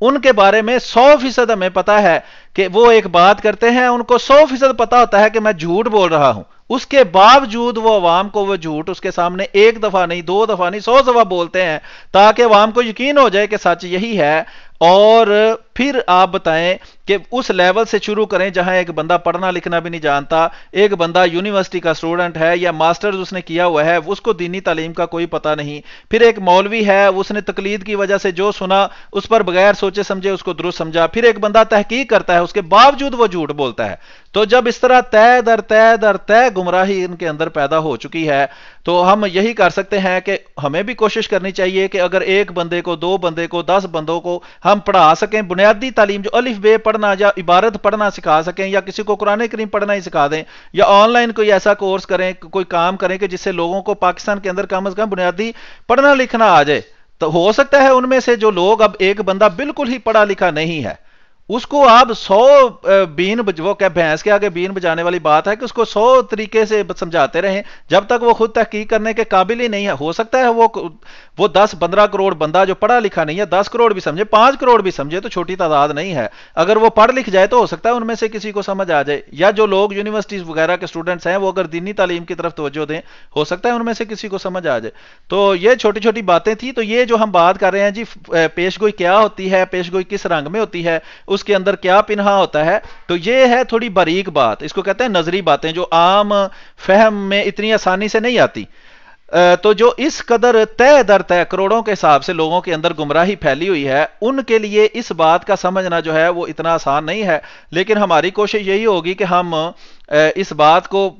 ان کے بارے میں 100% ہمیں پتا ہے کہ وہ ایک بات کرتے ہیں، ان کو 100% پتا ہوتا ہے کہ میں جھوٹ بول رہا ہوں، اس کے باوجود وہ عوام کو وہ جھوٹ اس کے سامنے ایک دفعہ نہیں، 2 دفعہ نہیں، 100 دفعہ بولتے ہیں تاکہ عوام کو یقین ہو جائے کہ سچ یہی ہے۔ اور پھر آپ بتائیں کہ اس لیول سے شروع کریں جہاں ایک بندہ پڑھنا لکھنا بھی نہیں جانتا، ایک بندہ یونیورسٹی کا اسٹوڈنٹ ہے یا ماسٹرز اس نے کیا ہوا ہے، اس کو دینی تعلیم کا کوئی پتہ نہیں، پھر ایک مولوی ہے اس نے تقلید کی وجہ سے جو سنا اس پر بغیر سوچے سمجھے اس کو درست سمجھا، پھر ایک بندہ تحقیق کرتا ہے اس کے باوجود وہ جھوٹ بولتا ہے۔ تو جب اس طرح طے در طے در طے گمراہی ان کے اندر پیدا ہو چکی ہے تو ہم یہی کر سکتے ہیں کہ ہمیں بھی کوشش کرنی چاہیے کہ اگر ایک بندے کو، 2 بندے کو، 10 بندوں کو ہم پڑھا سکیں، بنیادی تعلیم جو الف بے پڑھنا یا عبارت پڑھنا سکھا سکیں، یا کسی کو قرآن کریم پڑھنا ہی سکھا دیں، یا آن لائن کوئی ایسا کورس کریں، کوئی کام کریں کہ جس سے لوگوں کو پاکستان کے اندر کم از کم بنیادی پڑھنا لکھنا آ جائے، تو ہو سکتا ہے ان میں سے جو لوگ، اب ایک بندہ بالکل ہی پڑھا لکھا نہیں ہے، اس کو آپ 100 بین وہ کہ بھینس کے آگے بین بجانے والی بات ہے کہ اس کو 100 طریقے سے سمجھاتے رہیں جب تک وہ خود تحقیق کرنے کے قابل ہی نہیں ہے۔ ہو سکتا ہے وہ 10-15 کروڑ بندہ جو پڑھا لکھا نہیں ہے، 10 کروڑ بھی سمجھے، 5 کروڑ بھی سمجھے، تو چھوٹی تعداد نہیں ہے، اگر وہ پڑھ لکھ جائے تو ہو سکتا ہے ان میں سے کسی کو سمجھ آ جائے، یا جو لوگ یونیورسٹیز وغیرہ کے اسٹوڈنٹس ہیں وہ اگر دینی تعلیم کی طرف توجہ دیں ہو سکتا ہے ان میں سے کسی کو سمجھ آ جائے۔ تو یہ چھوٹی چھوٹی باتیں تھیں۔ تو یہ جو ہم بات کر رہے ہیں جی پیش گوئی کیا ہوتی ہے، پیش گوئی کس رنگ میں ہوتی ہے، اس کے اندر کیا پنہا ہوتا ہے، تو یہ ہے تھوڑی باریک بات، اس کو کہتے ہیں نظری باتیں جو عام فہم میں اتنی آسانی سے نہیں آتی۔ تو جو اس قدر طے در طے کروڑوں کے حساب سے لوگوں کے اندر گمراہی پھیلی ہوئی ہے، ان کے لیے اس بات کا سمجھنا جو ہے وہ اتنا آسان نہیں ہے، لیکن ہماری کوشش یہی ہوگی کہ ہم اس بات کو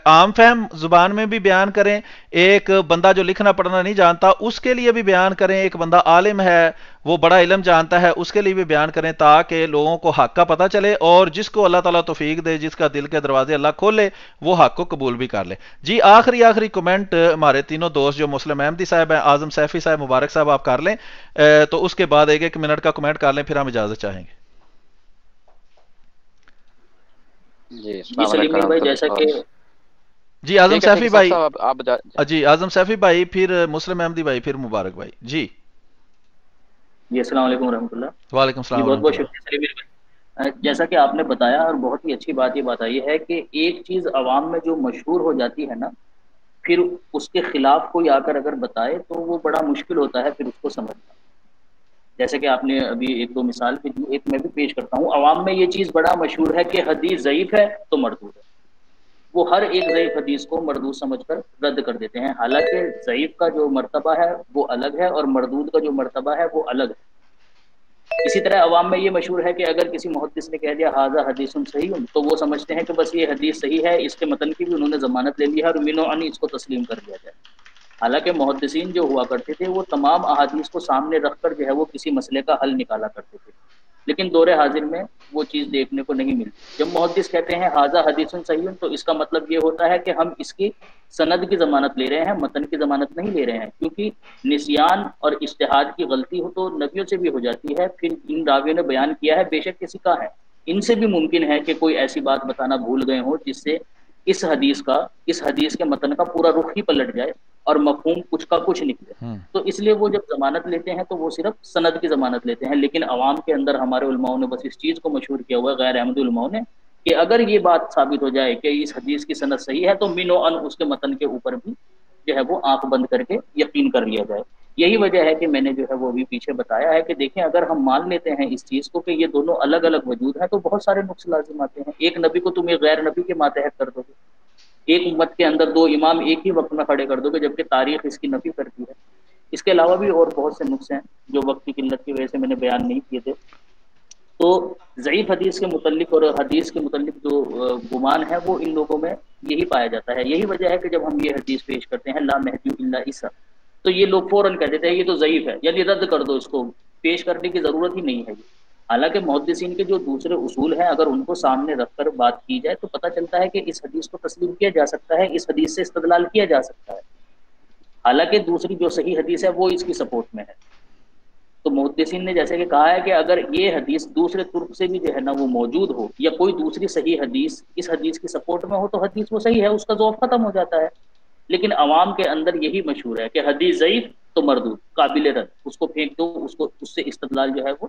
عام فہم زبان میں بھی بیان کریں، ایک بندہ جو لکھنا پڑھنا نہیں جانتا اس کے لیے بھی بیان کریں، ایک بندہ عالم ہے وہ بڑا علم جانتا ہے اس کے لیے بھی بیان کریں، تاکہ لوگوں کو حق کا پتہ چلے، اور جس کو اللہ تعالیٰ توفیق دے، جس کا دل کے دروازے اللہ کھولے، وہ حق کو قبول بھی کر لے۔ جی آخری کمنٹ ہمارے تینوں دوست جو مسلم احمدی صاحب ہیں، اعظم سیفی صاحب، مبارک صاحب آپ کر لیں، تو اس کے بعد 1 منٹ کا کمنٹ کر لیں، پھر ہم اجازت چاہیں گے۔ جی سلیم بھائی، جیسا کہ جی اعظم سیفی بھائی، جی اعظم سیفی بھائی، پھر مسلم احمدی بھائی، پھر مبارک بھائی۔ جی السلام علیکم ورحمۃ اللہ۔ وعلیکم السلام۔ بہت بہت شکریہ سلیم بھائی، جیسا کہ آپ نے بتایا، اور بہت ہی اچھی بات یہ بتائی ہے کہ ایک چیز عوام میں جو مشہور ہو جاتی ہے نا، پھر اس کے خلاف کوئی آ کر اگر بتائے تو وہ بڑا مشکل ہوتا ہے پھر اس کو سمجھنا۔ جیسے کہ آپ نے ابھی 1-2 مثال بھی دی، ایک میں بھی پیش کرتا ہوں۔ عوام میں یہ چیز بڑا مشہور ہے کہ حدیث ضعیف ہے تو مردود ہے، وہ ہر ایک ضعیف حدیث کو مردود سمجھ کر رد کر دیتے ہیں، حالانکہ ضعیف کا جو مرتبہ ہے وہ الگ ہے اور مردود کا جو مرتبہ ہے وہ الگ ہے۔ اسی طرح عوام میں یہ مشہور ہے کہ اگر کسی محدث نے کہہ دیا ھذا حدیث صحیح، تو وہ سمجھتے ہیں کہ بس یہ حدیث صحیح ہے، اس کے متن کی بھی انہوں نے ضمانت لے لی ہے اور من و عن اس کو تسلیم کر دیا جائے۔ حالانکہ محدثین جو ہوا کرتے تھے وہ تمام احادیث کو سامنے رکھ کر جو ہے وہ کسی مسئلے کا حل نکالا کرتے تھے، لیکن دور حاضر میں وہ چیز دیکھنے کو نہیں ملتی۔ جب محدث کہتے ہیں ھذا حدیث صحیح، تو اس کا مطلب یہ ہوتا ہے کہ ہم اس کی سند کی ضمانت لے رہے ہیں، متن کی ضمانت نہیں لے رہے ہیں، کیونکہ نسیان اور اجتہاد کی غلطی ہو تو نبیوں سے بھی ہو جاتی ہے، پھر ان راویوں نے بیان کیا ہے، بے شک کسی کا ہے، ان سے بھی ممکن ہے کہ کوئی ایسی بات بتانا بھول گئے ہوں جس سے اس حدیث کے متن کا پورا رخ ہی پلٹ جائے اور مفہوم کچھ کا کچھ نکلے۔ تو اس لیے وہ جب ضمانت لیتے ہیں تو وہ صرف سند کی ضمانت لیتے ہیں، لیکن عوام کے اندر ہمارے علماؤں نے بس اس چیز کو مشہور کیا ہوا ہے، غیر احمدی علماؤں نے، کہ اگر یہ بات ثابت ہو جائے کہ اس حدیث کی سند صحیح ہے تو من و عن اس کے متن کے اوپر بھی جو ہے وہ آنکھ بند کر کے یقین کر لیا جائے۔ یہی وجہ ہے کہ میں نے جو ہے وہ بھی پیچھے بتایا ہے کہ دیکھیں اگر ہم مان لیتے ہیں اس چیز کو کہ یہ دونوں الگ الگ وجود ہیں تو بہت سارے نقص لازم آتے ہیں۔ ایک نبی کو تم ایک غیر نبی کے ماتحت کر دو گے، ایک امت کے اندر 2 امام ایک ہی وقت میں کھڑے کر دو گے، جبکہ تاریخ اس کی نفی کرتی ہے۔ اس کے علاوہ بھی اور بہت سے نقص ہیں جو وقت کی قلت کی وجہ سے میں نے بیان نہیں کیے تھے۔ تو ضعیف حدیث کے متعلق اور حدیث کے متعلق جو گمان ہے وہ ان لوگوں میں یہی پایا جاتا ہے۔ یہی وجہ ہے کہ جب ہم یہ حدیث پیش کرتے ہیں لا مہدی الا عیسیٰ، تو یہ لوگ فوراً کہہ دیتے ہیں یہ تو ضعیف ہے، یعنی رد کر دو، اس کو پیش کرنے کی ضرورت ہی نہیں ہے۔ حالانکہ محدثین کے جو دوسرے اصول ہیں اگر ان کو سامنے رکھ کر بات کی جائے تو پتہ چلتا ہے کہ اس حدیث کو تسلیم کیا جا سکتا ہے، اس حدیث سے استدلال کیا جا سکتا ہے، حالانکہ دوسری جو صحیح حدیث ہے وہ اس کی سپورٹ میں ہے۔ تو محدثین نے جیسے کہ کہا ہے کہ اگر یہ حدیث دوسرے طرق سے بھی جو ہے نا وہ موجود ہو یا کوئی دوسری صحیح حدیث اس حدیث کی سپورٹ میں ہو تو حدیث وہ صحیح ہے، اس کا ضعف ختم ہو جاتا ہے۔ لیکن عوام کے اندر یہی مشہور ہے کہ حدیث ضعیف تو مردود، قابل رد، اس کو پھینک دو، اس سے استدلال جو ہے وہ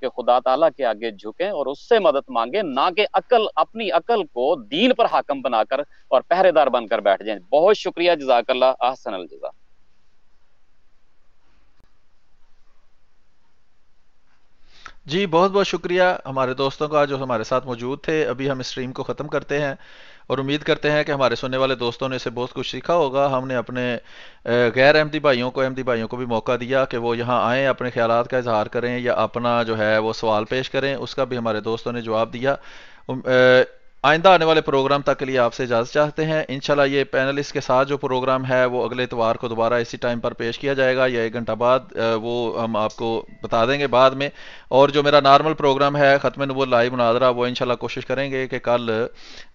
کہ خدا تعالیٰ کے آگے جھکیں اور اس سے مدد مانگیں، نہ کہ اپنی عقل کو دین پر حاکم بنا کر اور پہرے دار بن کر بیٹھ جائیں۔ بہت شکریہ، جزاک اللہ، احسن الجزا۔ جی بہت بہت شکریہ ہمارے دوستوں کا جو ہمارے ساتھ موجود تھے۔ ابھی ہم اسٹریم کو ختم کرتے ہیں اور امید کرتے ہیں کہ ہمارے سننے والے دوستوں نے اسے بہت کچھ سیکھا ہوگا۔ ہم نے اپنے غیر احمدی بھائیوں کو بھی موقع دیا کہ وہ یہاں آئیں، اپنے خیالات کا اظہار کریں یا اپنا جو ہے وہ سوال پیش کریں، اس کا بھی ہمارے دوستوں نے جواب دیا۔ آئندہ آنے والے پروگرام تک کے لیے آپ سے اجازت چاہتے ہیں۔ انشاءاللہ یہ پینلسٹ کے ساتھ جو پروگرام ہے وہ اگلے اتوار کو دوبارہ اسی ٹائم پر پیش کیا جائے گا یا 1 گھنٹہ بعد، وہ ہم آپ کو بتا دیں گے بعد میں۔ اور جو میرا نارمل پروگرام ہے ختم نبوت لائیو مناظرہ، وہ انشاءاللہ کوشش کریں گے کہ کل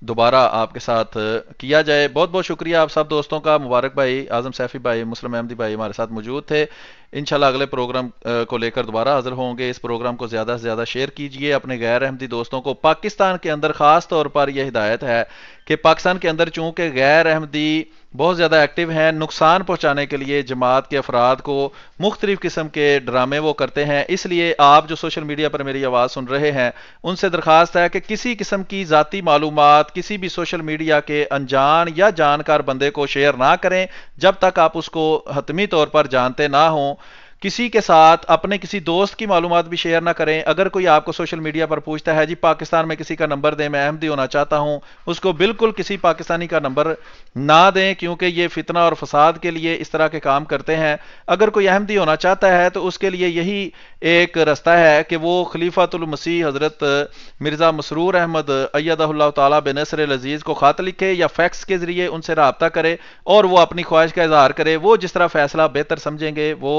دوبارہ آپ کے ساتھ کیا جائے۔ بہت بہت شکریہ آپ سب دوستوں کا۔ مبارک بھائی، اعظم سیفی بھائی، مسلم احمدی بھائی ہمارے ساتھ موجود تھے۔ انشاءاللہ اگلے پروگرام کو لے کر دوبارہ حاضر ہوں گے۔ اس پروگرام کو زیادہ سے زیادہ شیئر کیجئے اپنے غیر احمدی دوستوں کو۔ پاکستان کے اندر خاص طور پر یہ ہدایت ہے کہ پاکستان کے اندر چونکہ غیر احمدی بہت زیادہ ایکٹیو ہیں، نقصان پہنچانے کے لیے جماعت کے افراد کو مختلف قسم کے ڈرامے وہ کرتے ہیں، اس لیے آپ جو سوشل میڈیا پر میری آواز سن رہے ہیں ان سے درخواست ہے کہ کسی قسم کی ذاتی معلومات کسی بھی سوشل میڈیا کے انجان یا جانکار بندے کو شیئر نہ کریں جب تک آپ اس کو حتمی طور پر جانتے نہ ہوں۔ کسی کے ساتھ اپنے کسی دوست کی معلومات بھی شیئر نہ کریں۔ اگر کوئی آپ کو سوشل میڈیا پر پوچھتا ہے جی پاکستان میں کسی کا نمبر دیں، میں احمدی ہونا چاہتا ہوں، اس کو بالکل کسی پاکستانی کا نمبر نہ دیں، کیونکہ یہ فتنہ اور فساد کے لیے اس طرح کے کام کرتے ہیں۔ اگر کوئی احمدی ہونا چاہتا ہے تو اس کے لیے یہی ایک رستہ ہے کہ وہ خلیفۃ المسیح حضرت مرزا مسرور احمد ایدہ اللہ تعالیٰ بنصر العزیز کو خط لکھے یا فیکس کے ذریعے ان سے رابطہ کرے اور وہ اپنی خواہش کا اظہار کرے۔ وہ جس طرح فیصلہ بہتر سمجھیں گے وہ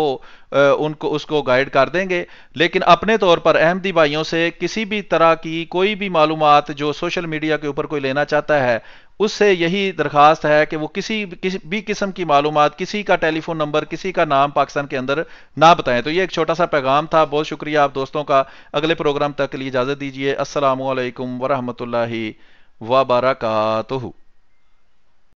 اس کو گائیڈ کر دیں گے، لیکن اپنے طور پر احمدی بھائیوں سے کسی بھی طرح کی کوئی بھی معلومات جو سوشل میڈیا کے اوپر کوئی لینا چاہتا ہے اس سے یہی درخواست ہے کہ وہ کسی بھی قسم کی معلومات، کسی کا ٹیلی فون نمبر، کسی کا نام پاکستان کے اندر نہ بتائیں۔ تو یہ ایک چھوٹا سا پیغام تھا۔ بہت شکریہ آپ دوستوں کا۔ اگلے پروگرام تک کے لیے اجازت دیجیے۔ السلام علیکم ورحمۃ اللہ وبرکاتہ۔